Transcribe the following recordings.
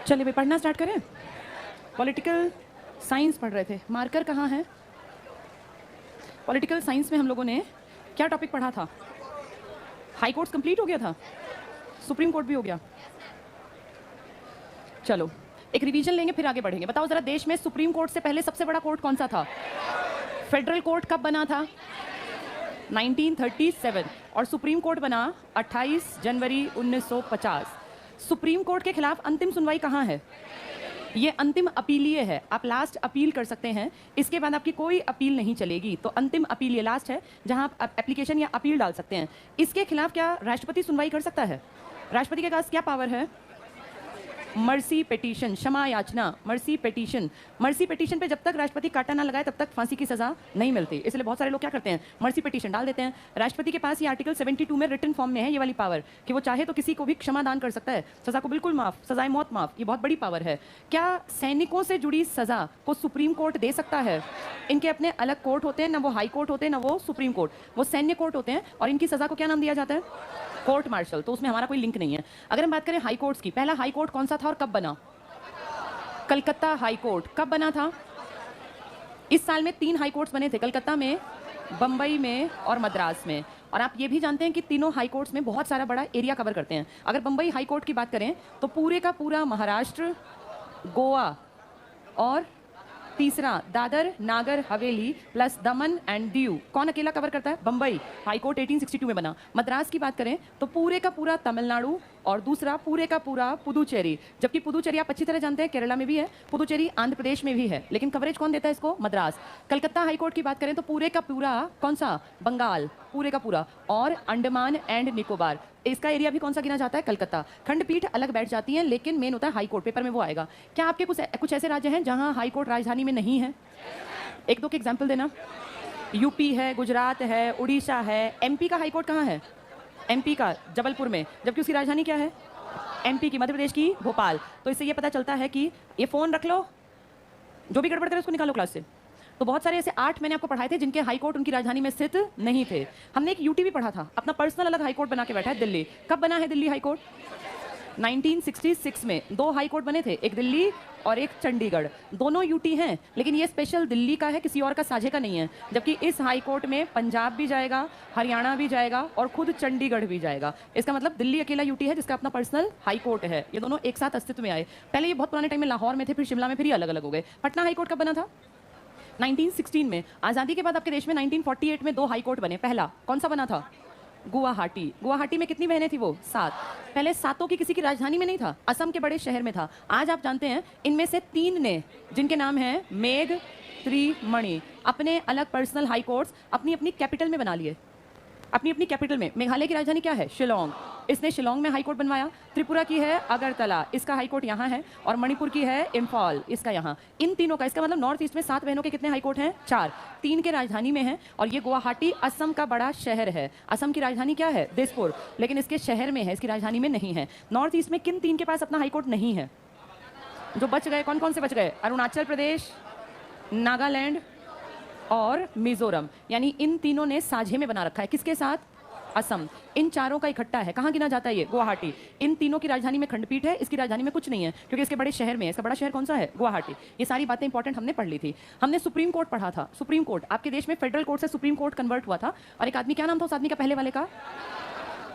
चलिए भाई पढ़ना स्टार्ट करें। पॉलिटिकल साइंस पढ़ रहे थे, मार्कर कहाँ है? पॉलिटिकल साइंस में हम लोगों ने क्या टॉपिक पढ़ा था? हाई कोर्ट्स कंप्लीट हो गया था, सुप्रीम कोर्ट भी हो गया। चलो एक रिवीजन लेंगे फिर आगे बढ़ेंगे। बताओ जरा, देश में सुप्रीम कोर्ट से पहले सबसे बड़ा कोर्ट कौन सा था? फेडरल कोर्ट कब बना था? 1937। और सुप्रीम कोर्ट बना 28 जनवरी 1950। सुप्रीम कोर्ट के खिलाफ अंतिम सुनवाई कहाँ है? ये अंतिम अपीलीय है, आप लास्ट अपील कर सकते हैं, इसके बाद आपकी कोई अपील नहीं चलेगी। तो अंतिम अपील ये लास्ट है जहां आप एप्लीकेशन या अपील डाल सकते हैं। इसके खिलाफ क्या राष्ट्रपति सुनवाई कर सकता है? राष्ट्रपति के पास क्या पावर है? मर्सी पिटीशन, क्षमा याचना, मर्सी पिटीशन। मर्सी पिटीशन पे जब तक राष्ट्रपति कांटा ना लगाए तब तक फांसी की सजा नहीं मिलती। इसलिए बहुत सारे लोग क्या करते हैं, मर्सी पिटीशन डाल देते हैं। राष्ट्रपति के पास ये आर्टिकल 72 में रिटन फॉर्म में है ये वाली पावर कि वो चाहे तो किसी को भी क्षमा दान कर सकता है, सजा को बिल्कुल माफ, सजाए मौत माफ। ये बहुत बड़ी पावर है। क्या सैनिकों से जुड़ी सजा को सुप्रीम कोर्ट दे सकता है? इनके अपने अलग कोर्ट होते हैं, ना वो हाई कोर्ट होते हैं ना वो सुप्रीम कोर्ट, वो सैन्य कोर्ट होते हैं। और इनकी सजा को क्या नाम दिया जाता है? Court martial. तो उसमें हमारा कोई लिंक नहीं है। अगर हम बात करें हाई कोर्ट्स की, पहला हाई कोर्ट कौन सा था और कब बना? Calcutta high court. कब बना था? इस साल में 3 हाई कोर्ट्स बने थे, कलकत्ता में, बंबई में और मद्रास में। और आप ये भी जानते हैं कि तीनों हाई कोर्ट्स में बहुत सारा बड़ा एरिया कवर करते हैं। अगर बंबई हाई कोर्ट की बात करें तो पूरे का पूरा महाराष्ट्र, गोवा और तीसरा Dadar Nagar Haveli plus Daman and Diu, कौन अकेला कवर करता है? बंबई हाई कोर्ट 1862 में बना। मद्रास की बात करें तो पूरे का पूरा तमिलनाडु और दूसरा पूरे का पूरा पुदुचेरी। जबकि पुदुचेरी आप अच्छी तरह जानते हैं केरला में भी है, पुदुचेरी आंध्र प्रदेश में भी है, लेकिन कवरेज कौन देता है इसको? मद्रास। कलकत्ता हाई कोर्ट की बात करें तो पूरे का पूरा कौन सा? बंगाल, पूरे का पूरा, और अंडमान एंड निकोबार, इसका एरिया भी कौन सा गिना जाता है? कलकत्ता। खंडपीठ अलग बैठ जाती है, लेकिन मेन होता है हाई कोर्ट, पेपर में वो आएगा। क्या आपके कुछ ऐसे राज्य हैं जहां हाई कोर्ट राजधानी में नहीं है? एक दो के एग्जाम्पल देना। यूपी है, गुजरात है, उड़ीसा है। एमपी का हाई कोर्ट कहाँ है? एमपी का जबलपुर में, जबकि उसकी राजधानी क्या है? एमपी की, मध्य प्रदेश की भोपाल। तो इससे ये पता चलता है कि ये फोन रख लो, जो भी गड़बड़ करे उसको निकालो क्लास से। तो बहुत सारे ऐसे 8 मैंने आपको पढ़ाए थे जिनके हाई कोर्ट उनकी राजधानी में स्थित नहीं थे। हमने एक यूटी भी पढ़ा था, अपना पर्सनल अलग हाई कोर्ट बना के बैठा है दिल्ली। कब बना है दिल्ली हाई कोर्ट? 1966 में 2 हाई कोर्ट बने थे, एक दिल्ली और एक चंडीगढ़। दोनों यूटी हैं, लेकिन ये स्पेशल दिल्ली का है, किसी और का साझे का नहीं है। जबकि इस हाई कोर्ट में पंजाब भी जाएगा, हरियाणा भी जाएगा और खुद चंडीगढ़ भी जाएगा। इसका मतलब दिल्ली अकेला यूटी है जिसका अपना पर्सनल हाई कोर्ट है। ये दोनों एक साथ अस्तित्व में आए। पहले ये बहुत पुराने टाइम में लाहौर में थे, फिर शिमला में, फिर ये अलग अलग हो गए। पटना हाई कोर्ट कब बना था? 1916 में। आज़ादी के बाद आपके देश में 1948 में 2 हाई कोर्ट बने। पहला कौन सा बना था? गुवाहाटी। गुवाहाटी में कितनी बहनें थी वो? 7। पहले 7 की किसी की राजधानी में नहीं था, असम के बड़े शहर में था। आज आप जानते हैं इनमें से 3 ने, जिनके नाम हैं मेघ, त्रिमणि, अपने अलग पर्सनल हाई कोर्ट्स अपनी अपनी कैपिटल में बना लिए। अपनी अपनी कैपिटल में। मेघालय की राजधानी क्या है? शिलोंग, इसने शिलोंग में हाई कोर्ट बनवाया। त्रिपुरा की है अगरतला, इसका हाई कोर्ट यहाँ है। और मणिपुर की है इम्फाल, इसका यहाँ। इन तीनों का, इसका मतलब नॉर्थ ईस्ट में 7 बहनों के कितने हाई कोर्ट हैं? 4। 3 के राजधानी में है। और ये गुवाहाटी असम का बड़ा शहर है। असम की राजधानी क्या है? दिसपुर, लेकिन इसके शहर में है, इसकी राजधानी में नहीं है। नॉर्थ ईस्ट में किन 3 के पास अपना हाई कोर्ट नहीं है? जो बच गए, कौन कौन से बच गए? अरुणाचल प्रदेश, नागालैंड और मिजोरम। यानी इन तीनों ने साझे में बना रखा है। किसके साथ? असम। इन चारों का इकट्ठा है। कहाँ गिना जाता है ये? गुवाहाटी। इन तीनों की राजधानी में खंडपीठ है, इसकी राजधानी में कुछ नहीं है क्योंकि इसके बड़े शहर में है। इसका बड़ा शहर कौन सा है? गुवाहाटी। ये सारी बातें इंपॉर्टेंट हमने पढ़ ली थी। हमने सुप्रीम कोर्ट पढ़ा था। सुप्रीम कोर्ट आपके देश में फेडरल कोर्ट से सुप्रीम कोर्ट कन्वर्ट हुआ था। और एक आदमी, क्या नाम था उस आदमी का पहले वाले का?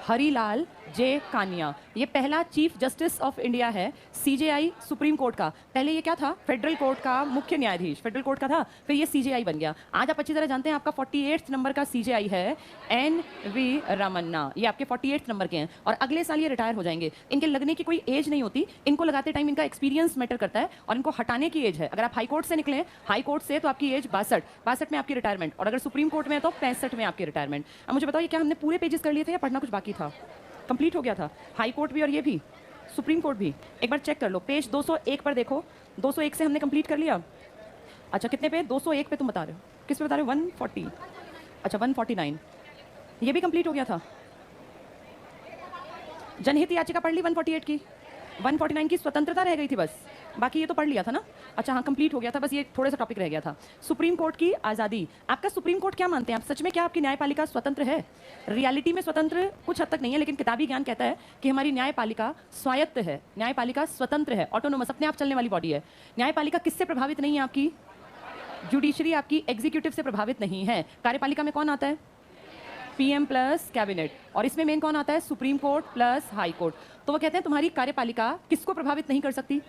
हरिलाल जे कानिया। ये पहला चीफ जस्टिस ऑफ इंडिया है सीजेआई सुप्रीम कोर्ट का। पहले ये क्या था? फेडरल कोर्ट का मुख्य न्यायाधीश, फेडरल कोर्ट का था, फिर ये सीजेआई बन गया। आज आप अच्छी तरह जानते हैं आपका 48 नंबर का सीजेआई है एन.वी. रमन्ना। ये आपके 48 नंबर के हैं और अगले साल ये रिटायर हो जाएंगे। इनके लगने की कोई एज नहीं होती, इनको लगाते टाइम इनका एक्सपीरियंस मैटर करता है और इनको हटाने की एज है। अगर आप हाई कोर्ट से निकले, हाई कोर्ट से, तो आपकी एज 62 में आपकी रिटायरमेंट, और अगर सुप्रीम कोर्ट में है तो 65 में आपकी रिटायरमेंट। अब मुझे बताओ, ये क्या हमने पूरे पेजेस कर लिए थे या पढ़ना कुछ बाकी था? कंप्लीट हो गया था। हाई कोर्ट भी और ये भी, सुप्रीम कोर्ट भी। एक बार चेक कर लो, पेज 201 पर देखो। 201 से हमने कंप्लीट कर लिया। अच्छा, कितने पे? 201 पे तुम बता रहे हो, किस पे बता रहे हो? 140। अच्छा, 149 ये भी कंप्लीट हो गया था। जनहित याचिका पढ़ ली 148 की। 149 की स्वतंत्रता रह गई थी बस। बाकी ये तो पढ़ लिया था ना। अच्छा हाँ, कंप्लीट हो गया था, बस ये थोड़ा सा टॉपिक रह गया था। सुप्रीम कोर्ट की आज़ादी, आपका सुप्रीम कोर्ट क्या मानते हैं आप? सच में क्या आपकी न्यायपालिका स्वतंत्र है? रियलिटी में स्वतंत्र कुछ हद तक नहीं है, लेकिन किताबी ज्ञान कहता है कि हमारी न्यायपालिका स्वायत्त है, न्यायपालिका स्वतंत्र है, ऑटोनोमस, अपने आप चलने वाली बॉडी है। न्यायपालिका किससे प्रभावित नहीं है आपकी? जुडिशरी आपकी एग्जीक्यूटिव से प्रभावित नहीं है। कार्यपालिका में कौन आता है? पीएम प्लस कैबिनेट, और इसमें मेन कौन आता है? Supreme court plus high court. तो वो कहते हैं तुम्हारी कार्यपालिका किसको प्रभावित नहीं कर सकती?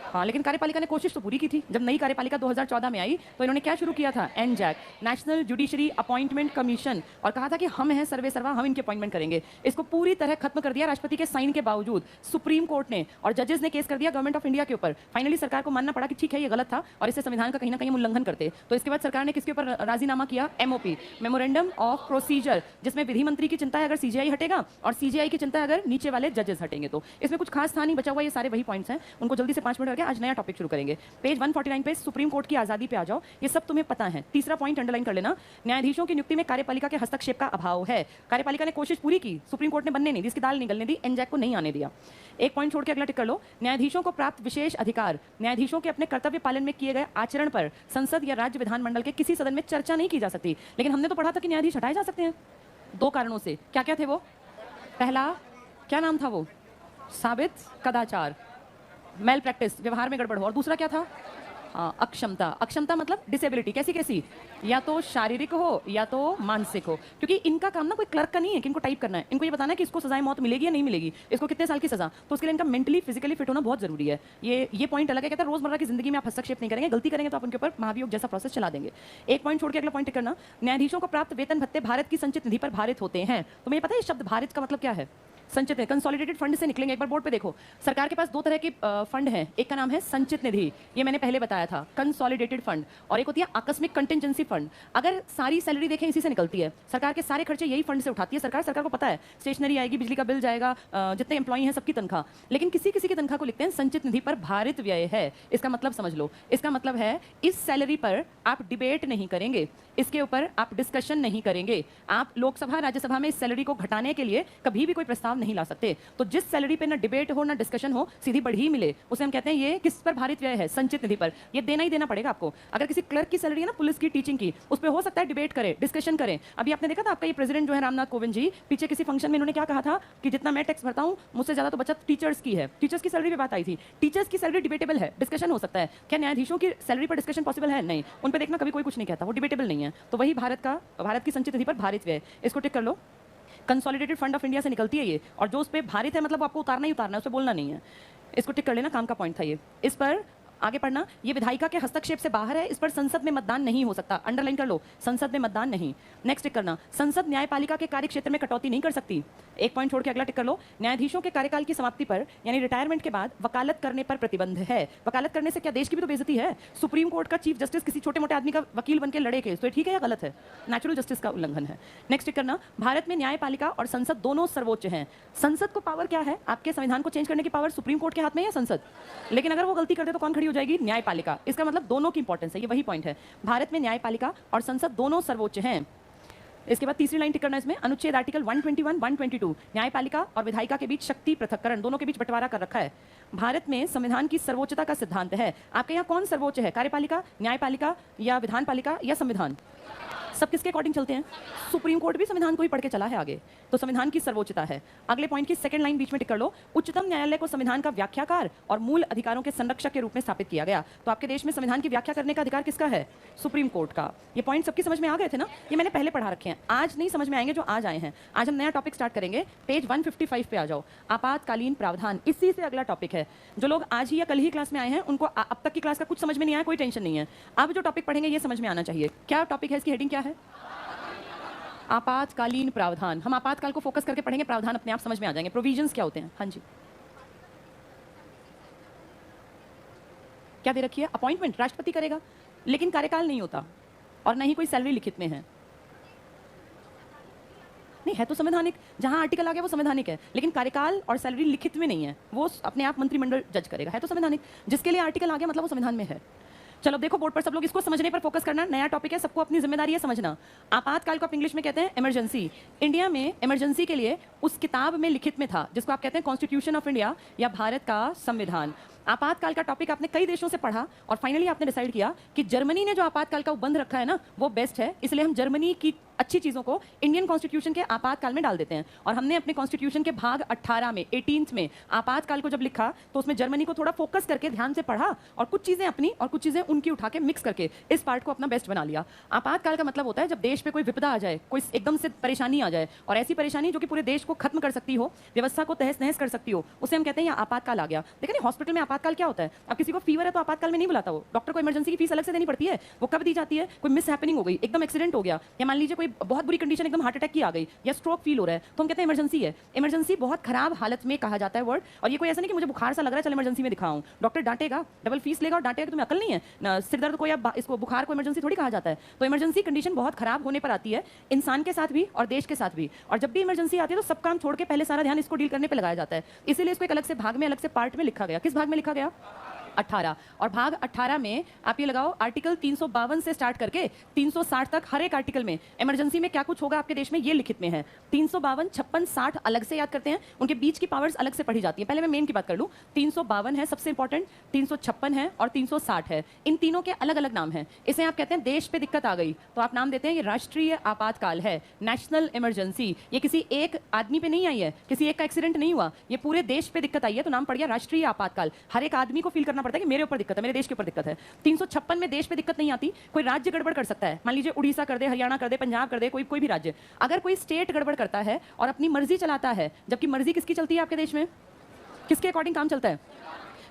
हाँ, लेकिन कार्यपालिका ने कोशिश तो पूरी की थी। जब नई कार्यपालिका 2014 में आई तो इन्होंने क्या शुरू किया था? एनजैक, नेशनल जुडिशरी अपॉइंटमेंट कमीशन, और कहा था कि हम हैं सर्वे सर्वा, हम इनके अपॉइंटमेंट करेंगे। इसको पूरी तरह खत्म कर दिया राष्ट्रपति के साइन के बावजूद सुप्रीम कोर्ट ने, और जजेस ने केस कर दिया गवर्नमेंट ऑफ इंडिया के ऊपर। फाइनली सरकार को मानना पड़ा कि ठीक है ये गलत था और इससे संविधान का कहीं ना कहीं उल्लंघन करते। तो इसके बाद सरकार ने किसके ऊपर राजीनामा किया? एमओपी, मेमोरेंडम ऑफ प्रोसीजर, जिसमें विधि मंत्री की चिंता है अगर सीजीआई हटेगा और सीजीआई की चिंता है अगर नीचे वाले जजेस हटेंगे। तो इसमें कुछ खास था नहीं, बचा हुआ ये सारे वही पॉइंट्स हैं, उनको जल्दी से 5 मिनट करके आज नया टॉपिक शुरू करेंगे। पेज 149 पे सुप्रीम कोर्ट की आजादी पे आ जाओ, ये सब तुम्हें पता है। तीसरा पॉइंट अंडरलाइन कर लेना, न्यायाधीशों की नियुक्ति में कार्यपालिका के हस्तक्षेप का अभाव है। कार्यपालिका ने कोशिश पूरी की, सुप्रीम कोर्ट ने बनने नहीं दी, इसकी दाल निगलने दी, एनजैक को नहीं आने दिया। एक पॉइंट छोड़ के अगला टिक कर लो, न्यायाधीशों को प्राप्त विशेष अधिकार, न्यायाधीशों के अपने कर्तव्य पालन में किए गए आचरण पर संसद या राज्य विधानमंडल के किसी सदन में चर्चा नहीं की जा सकती। लेकिन हमने तो पढ़ा था कि न्यायाधीश हटाए जा सकते हैं 2 कारणों से। क्या क्या थे वो? पहला क्या नाम था वो? साबित कदाचार, मेल प्रैक्टिस, व्यवहार में गड़बड़ हो, और दूसरा क्या था? हाँ, अक्षमता। अक्षमता मतलब डिसेबिलिटी, कैसी कैसी? या तो शारीरिक हो या तो मानसिक हो। क्योंकि इनका काम ना कोई क्लर्क का नहीं है कि इनको टाइप करना है, इनको ये बताना है कि इसको सजाए मौत मिलेगी या नहीं मिलेगी, इसको कितने साल की सजा। तो उसके लिए इनका मेंटली फिजिकली फिट होना बहुत जरूरी है। ये पॉइंट अलग है, कहता है रोजमर्रा की जिंदगी में आप हस्तक्षेप नहीं करेंगे, गलती करेंगे तो आप उनके ऊपर महाभियोग जैसा प्रोसेस चला देंगे। एक पॉइंट छोड़ के अगला पॉइंट करना, न्यायाधीशों को प्राप्त वेतन भत्ते भारत की संचित निधि पर भारित होते हैं। तुम्हें पता है शब्द भारित का मतलब क्या है? संचित, कंसोलिडेटेड फंड से निकलेंगे। एक बार बोर्ड पे देखो, सरकार के पास 2 तरह के फंड हैं, एक का नाम है संचित निधि, ये मैंने पहले बताया था, कंसोलिडेटेड फंड, और एक होती है आकस्मिक कंटिजेंसी फंड। अगर सारी सैलरी देखें इसी से निकलती है, सरकार के सारे खर्चे यही फंड से उठाती है सरकार। सरकार को पता है स्टेशनरी आएगी, बिजली का बिल जाएगा, जितने एम्प्लॉई हैं सबकी तनख्वाह, लेकिन किसी किसी की तनख्वाह को लिखते हैं संचित निधि पर भारित व्यय है। इसका मतलब समझ लो, इसका मतलब है इस सैलरी पर आप डिबेट नहीं करेंगे, इसके ऊपर आप डिस्कशन नहीं करेंगे, आप लोकसभा राज्यसभा में इस सैलरी को घटाने के लिए कभी भी कोई प्रस्ताव नहीं ला सकते। तो जिस सैलरी पे ना डिबेट हो ना डिस्कशन हो, सीधी बढ़ी मिले, उसे हम कहते हैं ये किस पर भारित व्यय है? संचित निधि पर। ये देना ही देना पड़ेगा आपको। अगर किसी क्लर्क की सैलरी है ना, पुलिस की, टीचिंग की, उस पर हो सकता है डिबेट करें, डिस्कशन करें। अभी आपने देखा था आपका ये प्रेसिडेंट जो है रामनाथ कोविंद जी, पीछे किसी फंक्शन में इन्होंने क्या कहा था कि जितना मैं टैक्स भरता हूं मुझसे ज्यादा तो बचत टीचर्स की है। टीचर्स की सैलरी पे बात आई थी। टीचर्स की सैलरी डिबेटेबल है, डिस्कशन हो सकता है। क्या न्यायाधीशों की सैलरी पर डिस्कशन पॉसिबल है? नहीं। उन पर देखना कभी कोई कुछ नहीं कहता, वो डिबेटेबल नहीं है। तो वही भारत की संचित निधि पर भारित व्यय, इसको टिक कर लो। कंसोलिडेटेड फंड ऑफ इंडिया से निकलती है ये, और जो उस पर भारित है मतलब आपको उतारना ही उतारना है, उस पर बोलना नहीं है। इसको टिक कर लेना, काम का पॉइंट था ये। इस पर आगे पढ़ना, ये विधायिका के हस्तक्षेप से बाहर है, इस पर संसद में मतदान नहीं हो सकता। अंडरलाइन कर लो, संसद में मतदान नहीं। नेक्स्ट टिक करना, संसद न्यायपालिका के कार्य क्षेत्र में कटौती नहीं कर सकती। एक पॉइंट छोड़ के अगला टिक कर लो, न्यायाधीशों के कार्यकाल की समाप्ति पर यानी रिटायरमेंट के बाद वकालत करने पर प्रतिबंध है। वकालत करने से क्या देश की भी तो बेइज्जती है? सुप्रीम कोर्ट का चीफ जस्टिस किसी छोटे मोटे आदमी का वकील बनकर लड़े केस, तो ठीक है या गलत है? नेचुरल जस्टिस का उल्लंघन है। नेक्स्ट टिक करना, भारत में न्यायपालिका और संसद दोनों सर्वोच्च हैं। संसद को पावर क्या है? आपके संविधान को चेंज करने की पावर सुप्रीम कोर्ट के हाथ में या संसद? लेकिन अगर वो गलती कर दे तो कौन खड़ी हो जाएगी? न्यायपालिका। इसका मतलब दोनों की इंपॉर्टेंस है, ये वही पॉइंट है। भारत में न्यायपालिका और संसद दोनों सर्वोच्च हैं। इसके बाद तीसरी लाइन टिक करना, इसमें अनुच्छेद आर्टिकल 121, 122 न्यायपालिका और विधायिका के बीच शक्ति पृथक्करण, दोनों के बीच बंटवारा कर रखा है। भारत में संविधान की सर्वोच्चता का सिद्धांत है। आपके यहाँ कौन सर्वोच्च है? कार्यपालिका, न्यायपालिका या विधानपालिका या संविधान? सब किसके अकॉर्डिंग चलते हैं? सुप्रीम कोर्ट भी संविधान को ही पढ़ के चला है आगे, तो संविधान की सर्वोच्चता है। अगले पॉइंट की सेकंड लाइन बीच में टिक कर लो, उच्चतम न्यायालय को संविधान का व्याख्याकार और मूल अधिकारों के संरक्षक के रूप में स्थापित किया गया। तो आपके देश में संविधान की व्याख्या करने का अधिकार किसका है? सुप्रीम कोर्ट का। ये पॉइंट सबकी समझ में आ गए थे ना? ये मैंने पहले पढ़ा रखे हैं, आज नहीं समझ में आएंगे जो आज आए हैं। आज हम नया टॉपिक स्टार्ट करेंगे, पेज 155 पे आ जाओ, आपातकालीन प्रावधान, इसी से अगला टॉपिक है। जो लोग आज ही या कल ही क्लास में आए हैं उनको अब तक की क्लास का कुछ समझ में नहीं आया, कोई टेंशन नहीं है। अब जो टॉपिक पढ़ेंगे ये समझ में आना चाहिए। क्या टॉपिक है, इसकी हेडिंग क्या है? आपातकालीन प्रावधान। हम आपातकाल को फोकस करके पढ़ेंगे, प्रावधान अपने आप समझ में आ जाएंगे। प्रोविजंस क्या होते हैं? हाँ जी, क्या दे रखी है? अपॉइंटमेंट राष्ट्रपति करेगा, लेकिन कार्यकाल नहीं होता और ना ही कोई सैलरी लिखित में है। नहीं है तो संवैधानिक, जहां आर्टिकल आ गया वो संवैधानिक है, लेकिन कार्यकाल और सैलरी लिखित में नहीं है, वो अपने आप मंत्रिमंडल जज करेगा। है तो संवैधानिक, जिसके लिए आर्टिकल आ गया मतलब वो संविधान में है। चलो देखो बोर्ड पर सब लोग इसको समझने पर फोकस करना, नया टॉपिक है, सबको अपनी जिम्मेदारी है समझना। आपातकाल को आप इंग्लिश में कहते हैं इमरजेंसी। इंडिया में इमरजेंसी के लिए उस किताब में लिखित में था जिसको आप कहते हैं कॉन्स्टिट्यूशन ऑफ इंडिया या भारत का संविधान। आपातकाल का टॉपिक आपने कई देशों से पढ़ा और फाइनली आपने डिसाइड किया कि जर्मनी ने जो आपातकाल का उपबंध रखा है ना वो बेस्ट है, इसलिए हम जर्मनी की अच्छी चीजों को इंडियन कॉन्स्टिट्यूशन के आपातकाल में डाल देते हैं। और हमने अपने कॉन्स्टिट्यूशन के भाग 18 में 18th में आपातकाल को जब लिखा तो उसमें जर्मनी को थोड़ा फोकस करके ध्यान से पढ़ा और कुछ चीजें अपनी और कुछ चीजें उनकी उठा के मिक्स करके इस पार्ट को अपना बेस्ट बना लिया। आपातकाल का मतलब होता है जब देश पे कोई विपदा आ जाए, कोई एकदम से परेशानी आ जाए और ऐसी परेशानी जो कि पूरे देश को खत्म कर सकती हो, व्यवस्था को तहस नहस कर सकती हो, उसे हम कहते हैं आपातकाल आ गया। देखिए ना हॉस्पिटल में आपातकाल क्या होता है, अब किसी को फीवर है तो आपातकाल में नहीं बुलाता, वो डॉक्टर को इमरजेंसी की फीस अलग से देनी पड़ती है। वो कब दी जाती है, कोई मिस हैपनिंग हो गई, एकदम एक्सीडेंट हो गया, या मान लीजिए कोई बहुत बुरी कंडीशन एकदम हार्ट अटैक की आ गई या स्ट्रोक फील हो रहा है तो हम कहते हैं इमरजेंसी है। इमरजेंसी बहुत खराब हालत में कहा जाता है वर्ड, और ये कोई ऐसा नहीं कि मुझे बुखार सा लग रहा है चल इमरजेंसी में दिखाऊं, डॉक्टर डांटेगा, डबल फीस लेगा और डांटेगा कि तुम्हें अकल नहीं है ना, सिर दर्द को या इसको बुखार को इमरजेंसी थोड़ी कहा जाता है। तो इमरजेंसी कंडीशन बहुत खराब होने पर आती है इंसान के साथ भी और देश के साथ भी, और जब भी इमरजेंसी आती है तो सब काम छोड़ के पहले सारा ध्यान इसको डील करने पर लगाया जाता है, इसीलिए इसको एक अलग से भाग में, अलग से पार्ट में लिखा गया। किस भाग में लिखा गया? 18। और भाग 18 में आप ये लगाओ आर्टिकल 352 से स्टार्ट करके 360 तक हर एक आर्टिकल में इमरजेंसी में क्या कुछ होगा आपके देश में ये लिखित में है। 352, 56, 60 अलग से याद करते हैं, उनके बीच की पावर्स अलग से पढ़ी जाती है। पहले मैं मेन की बात कर लूं, 352 है सबसे इंपॉर्टेंट, 356 है और 360 है। इन तीनों के अलग अलग नाम हैं। इसे आप कहते हैं देश पे दिक्कत आ गई तो आप नाम देते हैं ये राष्ट्रीय आपातकाल है, नेशनल इमरजेंसी। ये किसी एक आदमी पे नहीं आई है, किसी एक का एक्सीडेंट नहीं हुआ, ये पूरे देश पे दिक्कत आई है तो नाम पड़ गया राष्ट्रीय आपातकाल। हर एक आदमी को फील करना पड़ता है कि मेरे ऊपर दिक्कत है, मेरे देश के ऊपर दिक्कत है। 356 में देश पे दिक्कत नहीं आती, कोई राज्य गड़बड़ कर सकता है, मान लीजिए उड़ीसा कर दे, हरियाणा कर दे, पंजाब कर दे, कोई भी राज्य। अगर कोई स्टेट गड़बड़ करता है और अपनी मर्जी चलाता है, जबकि मर्जी किसकी चलती है आपके देश में, किसके अकॉर्डिंग काम चलता है,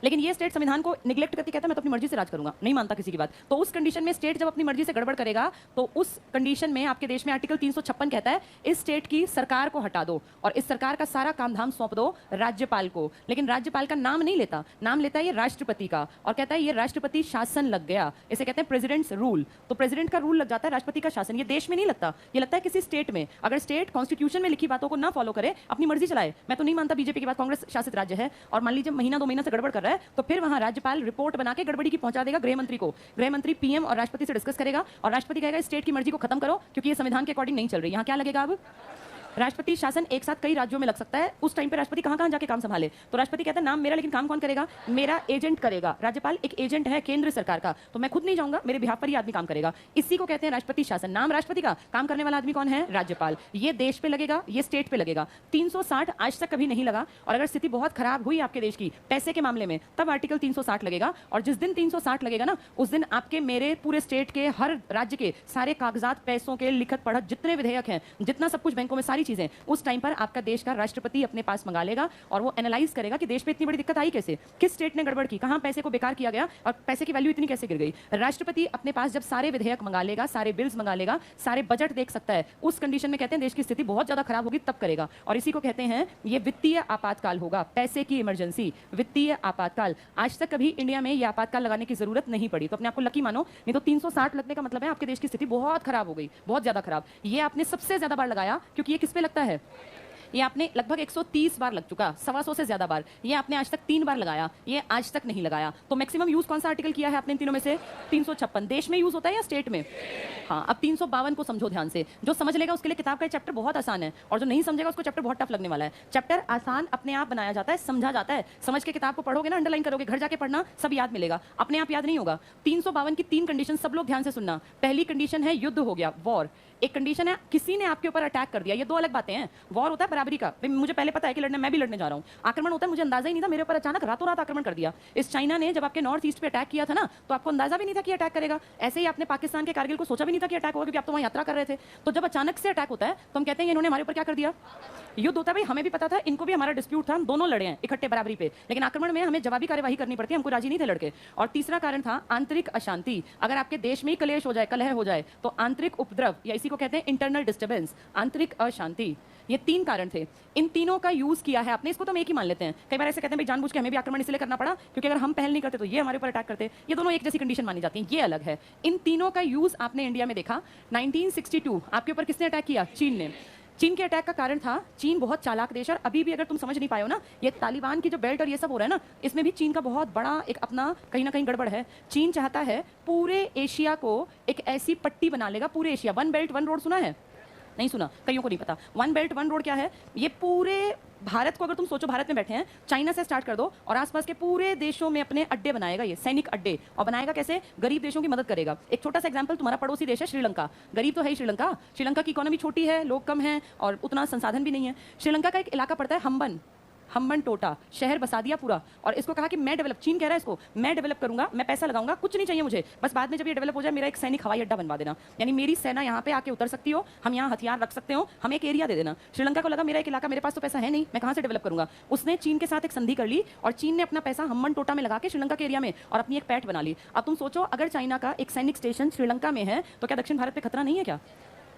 लेकिन ये स्टेट संविधान को निगलेक्ट करके कहता है मैं तो अपनी मर्जी से राज करूंगा, नहीं मानता किसी की बात, तो उस कंडीशन में स्टेट जब अपनी मर्जी से गड़बड़ करेगा तो उस कंडीशन में आपके देश में आर्टिकल 356 कहता है इस स्टेट की सरकार को हटा दो और इस सरकार का सारा काम धाम सौंप दो राज्यपाल को। लेकिन राज्यपाल का नाम नहीं लेता, नाम लेता है ये राष्ट्रपति का और कहता है ये राष्ट्रपति शासन लग गया, इसे कहते हैं प्रेसिडेंट्स रूल। तो प्रेसिडेंट का रूल लग जाता है, राष्ट्रपति का शासन। ये देश में नहीं लगता, ये लगता है किसी स्टेट में। अगर स्टेट कॉन्स्टिट्यूशन में लिखी बातों को ना फॉलो करे, अपनी मर्जी चलाए, मैं तो नहीं मानता बीजेपी के बाद कांग्रेस शासित राज्य है और मान लीजिए महीना 2 महीना से गड़बड़ कर रहा है तो फिर वहां राज्यपाल रिपोर्ट बना के गड़बड़ी की पहुंचा देगा गृह मंत्री को। गृह मंत्री पीएम और राष्ट्रपति से डिस्कस करेगा और राष्ट्रपति कहेगा स्टेट की मर्जी को खत्म करो क्योंकि ये संविधान के अकॉर्डिंग नहीं चल रही। यहां क्या लगेगा अब, राष्ट्रपति शासन एक साथ कई राज्यों में लग सकता है। उस टाइम पे राष्ट्रपति कहां जाके काम संभाले, तो राष्ट्रपति कहता है नाम मेरा लेकिन काम कौन करेगा, मेरा एजेंट करेगा। राज्यपाल एक एजेंट है केंद्र सरकार का, तो मैं खुद नहीं जाऊंगा, मेरे बिहाफ पर ही आदमी काम करेगा। इसी को कहते हैं राष्ट्रपति शासन। नाम राष्ट्रपति का, काम करने वाला आदमी कौन है, राज्यपाल। ये देश पे लगेगा, ये स्टेट पे लगेगा। 360 आज तक कभी नहीं लगा और अगर स्थिति बहुत खराब हुई आपके देश की पैसे के मामले में तब आर्टिकल 360 लगेगा। और जिस दिन 360 लगेगा ना उस दिन आपके मेरे पूरे स्टेट के हर राज्य के सारे कागजात, पैसों के लिखत पढ़त जितने विधेयक हैं, जितना सब कुछ बैंकों में, सारी चीजें उस टाइम पर आपका देश का राष्ट्रपति अपने पास मंगा लेगा और वो एनालाइज करेगा कि देश में इतनी बड़ी दिक्कत आई कैसे, किस स्टेट ने गड़बड़ की, कहां पैसे को बेकार किया गया और पैसे की वैल्यू इतनी कैसे गिर गई। राष्ट्रपति अपने पास जब सारे विधेयक मंगा लेगा, सारे बिल्स मंगा लेगा, सारे बजट देख सकता है, उस कंडीशन में कहते हैं देश की स्थिति बहुत ज्यादा खराब होगी तब करेगा। और इसी को कहते हैं ये वित्तीय आपातकाल होगा, पैसे की इमरजेंसी, वित्तीय आपातकाल। आज तक कभी इंडिया में ये आपातकाल लगाने की जरूरत नहीं पड़ी, तो अपने आपको लकी मानो, नहीं तो 360 लगने का मतलब है आपके देश की स्थिति बहुत खराब हो गई, बहुत ज्यादा खराब। ये आपने सबसे ज्यादा बार लगाया क्योंकि ये किस पे लगता है, ये आपने लगभग 130 बार लग चुका, 125 से ज्यादा बार। ये आपने आज तक 3 बार लगाया, ये आज तक नहीं लगाया। तो मैक्सिमम यूज कौन सा आर्टिकल किया है आपने इन तीनों में से, 356। देश में यूज होता है या स्टेट में? हाँ, अब 352 को समझो ध्यान से। जो समझ लेगा उसके लिए किताब का चैप्टर बहुत आसान है और जो नहीं समझेगा उसको चैप्टर बहुत टफ लगने वाला है। चैप्टर आसान अपने आप बनाया जाता है, समझा जाता है। समझ के किताब को पढ़ोगे ना, अंडरलाइन करोगे, घर जाके पढ़ना, सब याद मिलेगा, अपने आप याद नहीं होगा। 352 की 3 कंडीशन सब लोग ध्यान से सुनना। पहली कंडीशन है युद्ध हो गया, वॉर। एक कंडीशन है किसी ने आपके ऊपर अटैक कर दिया, ये 2 अलग बातें हैं। वॉर होता है बराबरी का, मुझे पहले पता है कि लड़ने, मैं भी लड़ने जा रहा हूं। आक्रमण होता है मुझे अंदाजा ही नहीं था, मेरे ऊपर अचानक रातों रात आक्रमण कर दिया। इस चाइना ने जब आपके नॉर्थ ईस्ट पे अटैक किया था ना, तो आपको अंदाजा भी नहीं था कि अटैक करेगा। ऐसे ही आपने पाकिस्तान के कारगिल को सोचा भी नहीं था कि अटैक होगा, क्योंकि आप तो वहां यात्रा कर रहे थे। तो जब अचानक से अटैक होता है तो हम कहते हैं इन्होंने हमारे ऊपर क्या कर दिया, युद्ध होता है। भाई हमें भी पता था, इनको भी हमारा डिस्प्यूट था, हम दोनों लड़े हैं इकट्ठे बराबरी पे, लेकिन आक्रमण में हमें जवाबी कार्यवाही करनी पड़ती है, हमको राजी नहीं थे लड़के। और तीसरा कारण था आंतरिक अशांति। अगर आपके देश में ही कलेश हो जाए, कलह हो जाए, तो आंतरिक उपद्रव या इसी को कहते हैं इंटरनल डिस्टर्बेंस, आंतरिक अशांति। ये 3 कारण थे, इन तीनों का यूज किया है आपने। इसको तो हम एक ही मान लेते हैं। कई बार ऐसे कहते हैं भाई जानबूझ के हमें भी आक्रमण इसलिए करना पड़ा क्योंकि अगर हम पहल नहीं करते तो ये हमारे ऊपर अटैक करते। ये दोनों एक जैसी कंडीशन मानी जाती है, ये अलग है। इन तीनों का यूज आपने इंडिया में देखा। 1962 आपके ऊपर किसने अटैक किया, चीन ने। चीन के अटैक का कारण था, चीन बहुत चालाक देश है और अभी भी अगर तुम समझ नहीं पाए हो ना, ये तालिबान की जो बेल्ट और ये सब हो रहा है ना, इसमें भी चीन का बहुत बड़ा एक अपना कहीं ना कहीं गड़बड़ है। चीन चाहता है पूरे एशिया को एक ऐसी पट्टी बना लेगा, पूरे एशिया, 1 बेल्ट 1 रोड सुना है, नहीं सुना, कईयों को नहीं पता। 1 बेल्ट 1 रोड क्या है, ये पूरे भारत को अगर तुम सोचो, भारत में बैठे हैं, चाइना से स्टार्ट कर दो और आसपास के पूरे देशों में अपने अड्डे बनाएगा, ये सैनिक अड्डे। और बनाएगा कैसे? गरीब देशों की मदद करेगा। एक छोटा सा एग्जांपल, तुम्हारा पड़ोसी देश है श्रीलंका। गरीब तो है ही श्रीलंका। श्रीलंका की इकोनॉमी छोटी है, लोग कम हैं और उतना संसाधन भी नहीं है। श्रीलंका का एक इलाका पड़ता है हम्बन टोटा, शहर बसा दिया पूरा, और इसको कहा कि मैं डेवलप, चीन कह रहा है इसको, मैं डेवलप करूंगा, मैं पैसा लगाऊंगा, कुछ नहीं चाहिए मुझे, बस बाद में जब ये डेवलप हो जाए मेरा एक सैनिक हवाई अड्डा बनवा देना, यानी मेरी सेना यहाँ पे आके उतर सकती हो, हम यहाँ हथियार रख सकते हो, हमें एक एरिया दे देना। श्रीलंका को लगा मेरा एक इलाका, मेरे पास तो पैसा है नहीं, मैं कहाँ से डेवलप करूंगा। उसने चीन के साथ एक संधि कर ली और चीन ने अपना पैसा हम्बन टोटा में लगा के श्रीलंका के एरिया में और अपनी एक पैठ बना ली। अब तुम सोचो, अगर चाइना का एक सैनिक स्टेशन श्रीलंका में है तो क्या दक्षिण भारत पे खतरा नहीं है क्या?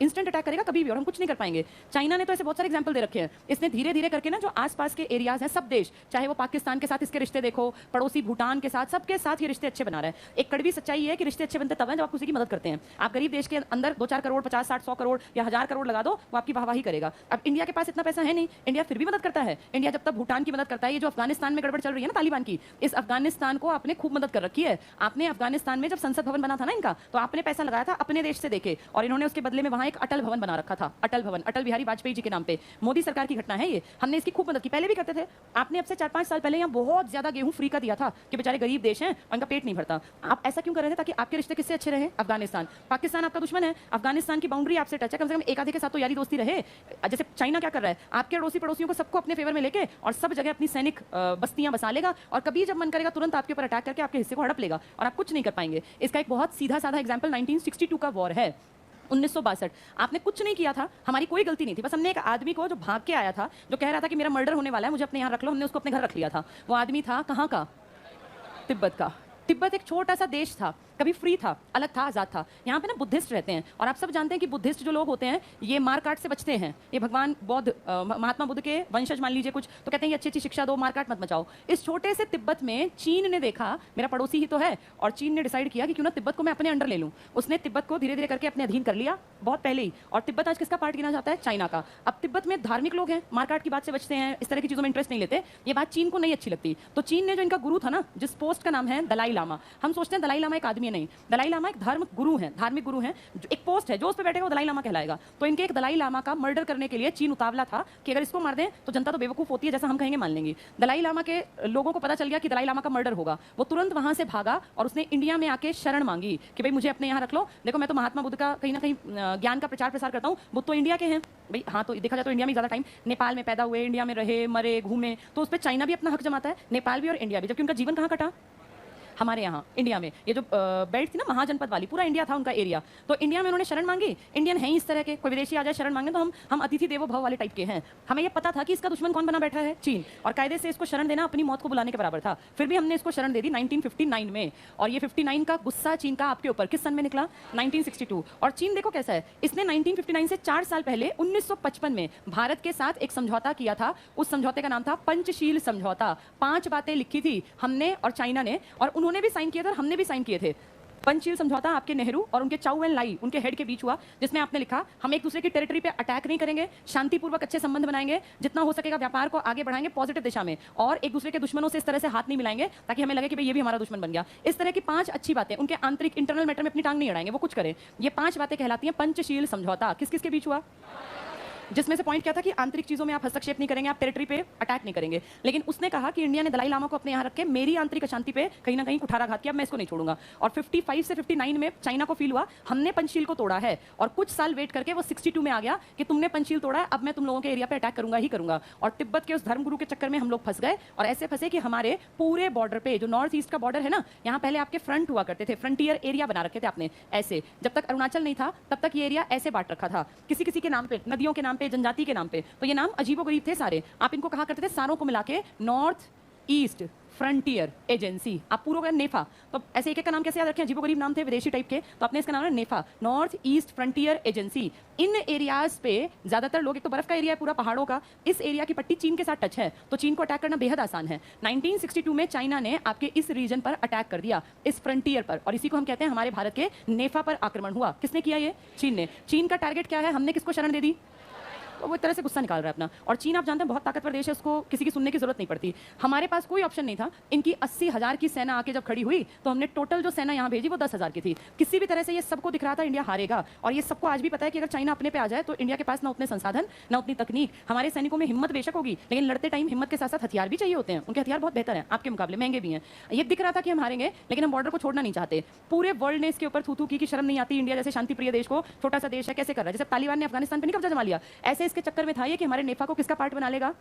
इंस्टेंट अटैक करेगा कभी भी और हम कुछ नहीं कर पाएंगे। चाइना ने तो ऐसे बहुत सारे एग्जांपल दे रखे हैं। इसने धीरे धीरे करके ना जो आसपास के एरियाज हैं, सब देश, चाहे वो पाकिस्तान के साथ इसके रिश्ते देखो, पड़ोसी भूटान के साथ, सबके साथ ये रिश्ते अच्छे बना रहा है। एक कड़वी सच्चाई है कि रिश्ते अच्छे बनते तब हैं जब आप किसी की मदद करते हैं। आप गरीब देश के अंदर 2-4 करोड़, 50, 60, 100 करोड़ या 1000 करोड़ लगा दो, वो आपकी वाहवाही करेगा। अब इंडिया के पास इतना पैसा है नहीं, इंडिया फिर भी मदद करता है। इंडिया जब तक भूटान की मदद करता है, ये जो अफगानिस्तान में गड़बड़ चल रही है ना तालिबान की, इस अफगानिस्तान को आपने खूब मदद कर रखी है। आपने अफगानिस्तान में जब संसद भवन बना था ना इनका, तो आपने पैसा लगाया था अपने देश से देके, और इन्होंने उसके बदले में वहां एक अटल भवन बना रखा था। अटल भवन, अटल बिहारी वाजपेयी जी के नाम पे, मोदी सरकार की घटना है ये। हमने इसकी खूब मदद की, पहले भी करते थे। आपने अब से 4-5 साल पहले यहाँ बहुत ज्यादा गेहूं फ्री का दिया था कि बेचारे गरीब देश हैं, उनका पेट नहीं भरता। आप ऐसा क्यों कर रहे थे? ताकि आपके रिश्ते किससे अच्छे रहे? अफगानिस्तान। पाकिस्तान आपका दुश्मन है, अफगानिस्तान की बाउंड्री आपसे टच है, कम से कम एक आधे के साथ तो यारी दोस्ती रहे। जैसे चाइना क्या कर रहा है, आपके अड़ोसी पड़ोसियों को सबको अपने फेवर में लेके और सब जगह अपनी सैनिक बस्तियां बसा लेगा, और कभी जब मन करेगा तुरंत आपके ऊपर अटैक करके आपके हिस्से को हड़प लेगा और आप कुछ नहीं कर पाएंगे। इसका एक बहुत सीधा साधा एग्जाम्पल 1962 का वॉर है, 1962। आपने कुछ नहीं किया था, हमारी कोई गलती नहीं थी, बस हमने एक आदमी को जो भाग के आया था, जो कह रहा था कि मेरा मर्डर होने वाला है, मुझे अपने यहाँ रख लो, हमने उसको अपने घर रख लिया था। वो आदमी था कहाँ का? तिब्बत का। तिब्बत एक छोटा सा देश था, कभी फ्री था, अलग था, आजाद था। यहाँ पे ना बुद्धिस्ट रहते हैं, और आप सब जानते हैं कि बुद्धिस्ट जो लोग होते हैं ये मारकाट से बचते हैं। ये भगवान बौद्ध, महात्मा बुद्ध के वंशज मान लीजिए कुछ, तो कहते हैं ये अच्छी अच्छी शिक्षा दो, मारकाट मत मचाओ। इस छोटे से तिब्बत में चीन ने देखा मेरा पड़ोसी ही तो है, और चीन ने डिसाइड किया कि क्यों ना तिब्बत को मैं अपने अंडर ले लूँ। उसने तिब्बत को धीरे धीरे करके अपने अधीन कर लिया बहुत पहले ही, और तिब्बत आज किसका पार्ट गिना जाता है? चाइना का। अब तिब्बत में धार्मिक लोग हैं, मारकाट की बात से बचते हैं, इस तरह की चीज़ों में इंटरेस्ट नहीं लेते। ये बात चीन को नहीं अच्छी लगती, तो चीन ने जो इनका गुरु था ना, जिस पोस्ट का नाम है दलाई लामा, हम सोचते हैं दलाई लामा एक आदमी है, नहीं, दलाई लामा एक धर्म गुरु हैं, धार्मिक गुरु हैं, जो एक पोस्ट है, जो उस पर बैठेगा वो दलाई लामा कहलाएगा। तो इनके एक दलाई लामा का मर्डर करने के लिए चीन उतावला था कि अगर इसको मार दें तो जनता तो बेवकूफ होती है, जैसा हम कहेंगे मान लेंगी। दलाई लामा के लोगों को पता चल गया कि दलाई लामा का मर्डर होगा, वो तुरंत वहां से भागा और उसने इंडिया में आके शरण मांगी कि भाई मुझे अपने यहाँ रख लो, देखो मैं तो महात्मा बुद्ध का कहीं ना कहीं ज्ञान का प्रचार प्रसार करता हूँ, बुद्ध तो इंडिया के हैं भाई। हाँ, तो देखा जाए तो इंडिया में ज़्यादा टाइम, नेपाल में पैदा हुए, इंडिया में रहे, मरे, घूमे, तो उस पर चाइना भी अपना हक जमाता है, नेपाल भी और इंडिया भी, जबकि उनका जीवन कहाँ कटा? हमारे यहाँ इंडिया में। ये जो बेल्ट थी ना महाजनपद वाली, पूरा इंडिया था उनका एरिया, तो इंडिया में उन्होंने शरण मांगी। इंडियन है इस तरह के, कोई विदेशी आ जाए शरण मांगे तो हम अतिथि देवो भव वाले टाइप के हैं। हमें ये पता था कि इसका दुश्मन कौन बना बैठा है? चीन, और कायदे से इसको शरण देना अपनी मौत को बुलाने के बराबर था। फिर भी हमने इसको शरण दे दी 1959 में, और ये 59 का गुस्सा चीन का आपके ऊपर किस सन में निकला? 1962। और चीन देखो कैसा है, इसने 1959 से 4 साल पहले 1955 में भारत के साथ एक समझौता किया था। उस समझौते का नाम था पंचशील समझौता। 5 बातें लिखी थी हमने और चाइना ने, और उन्होंने भी साइन किए थे और हमने भी साइन किए थे। पंचशील समझौता आपके नेहरू और उनके चाउ एन लाई, उनके हेड के बीच हुआ, जिसमें आपने लिखा हम एक दूसरे की टेरिटरी पे अटैक नहीं करेंगे, शांतिपूर्वक अच्छे संबंध बनाएंगे, जितना हो सकेगा व्यापार को आगे बढ़ाएंगे पॉजिटिव दिशा में, और एक दूसरे के दुश्मनों से इस तरह से हाथ नहीं मिलाएंगे ताकि हमें लगे कि भाई ये भी हमारा दुश्मन बन गया। इस तरह की 5 अच्छी बातें, उनके आंतरिक इंटरनल मैटर में अपनी टांग नहीं अड़ाएंगे, वो कुछ करें। ये 5 बातें कहलाती हैं पंचशील समझौता। किस किस के बीच हुआ? जिसमें से पॉइंट क्या था कि आंतरिक चीजों में आप हस्तक्षेप नहीं करेंगे, आप टेरिटरी पे अटैक नहीं करेंगे। लेकिन उसने कहा कि इंडिया ने दलाई लामा को अपने यहाँ रख के मेरी आंतरिक अशांति पे कहीं ना कहीं कुठाराघात किया, मैं इसको नहीं छोड़ूंगा। और 55 से 59 में चाइना को फील हुआ हमने पंचशील को तोड़ा है, और कुछ साल वेट करके वो 62 में आ गया कि तुमने पंचशील तोड़ा है, अब मैं तुम लोगों के एरिया पे अटैक करूंगा ही करूंगा। और तिब्बत के उस धर्मगुरु के चक्कर में हम लोग फंस गए, और ऐसे फंसे कि हमारे पूरे बॉर्डर पे, जो नॉर्थ ईस्ट का बॉर्डर है ना, यहाँ पहले आपके फ्रंट हुआ करते थे, फ्रंटियर एरिया बना रखे थे आपने ऐसे। जब तक अरुणाचल नहीं था तब तक ये एरिया ऐसे बांट रखा था, किसी किसी के नाम पे, नदियों के नाम पे, जनजाति के नाम पे। तो ये नाम अजीबोगरीब थे सारे। आप इनको कहा करते थे सारों को मिला के नॉर्थ ईस्ट फ्रंटियर एजेंसी। आप पूरा का नेफा, तो ऐसे एक एक का नाम कैसे याद रखें? अजीबोगरीब नाम थे, विदेशी टाइप के, तो आपने इसका नाम है नेफा, नॉर्थ ईस्ट फ्रंटियर एजेंसी। इन एरियाज पे ज्यादातर लोग, एक तो बर्फ का एरिया है पूरा पहाड़ों का, इस एरिया की पट्टी चीन के साथ टच है, तो चीन को अटैक करना बेहद आसान है। 1962 में चाइना ने आपके इस रीजन पर अटैक कर दिया, इस फ्रंटियर पर, और इसी को हम कहते हैं हमारे भारत के नेफा पर आक्रमण हुआ। किसने किया? ये चीन ने। चीन का टारगेट क्या है? हमने किसको शरण दे दी? तो वो एक तरह से गुस्सा निकाल रहा है अपना। और चीन आप जानते हैं बहुत ताकतवर देश है, उसको किसी की सुनने की जरूरत नहीं पड़ती। हमारे पास कोई ऑप्शन नहीं था। इनकी 80,000 की सेना आके जब खड़ी हुई तो हमने टोटल जो सेना यहाँ भेजी वो 10,000 की थी। किसी भी तरह से ये सबको दिख रहा था इंडिया हारेगा, और ये सबको आज भी पता है कि अगर चाइना अपने पे आ जाए तो इंडिया के पास ना उतने संसाधन ना उतनी तकनीक। हमारे सैनिकों में हिम्मत बेशक होगी, लेकिन लड़ते टाइम हिम्मत के साथ साथ हथियार भी चाहिए होते हैं। उनके हथियार बहुत बेहतर हैं, आपके मुकाबले महंगे भी हैं। ये दिख रहा था कि हम हारेंगे, लेकिन हम बॉर्डर को छोड़ना नहीं चाहते। पूरे वर्ल्ड ने इसके ऊपर थू थू की कि शर्म नहीं आती, इंडिया जैसे शांति प्रिय देश को छोटा सा देश है कैसे कर रहा है। जैसे तालिबान ने अफगानिस्तान पे नहीं कब्जा जमा लिया, ऐसे इसके चक्कर में था ये कि हमारे नेफा को किसका पार्ट बना लेगा।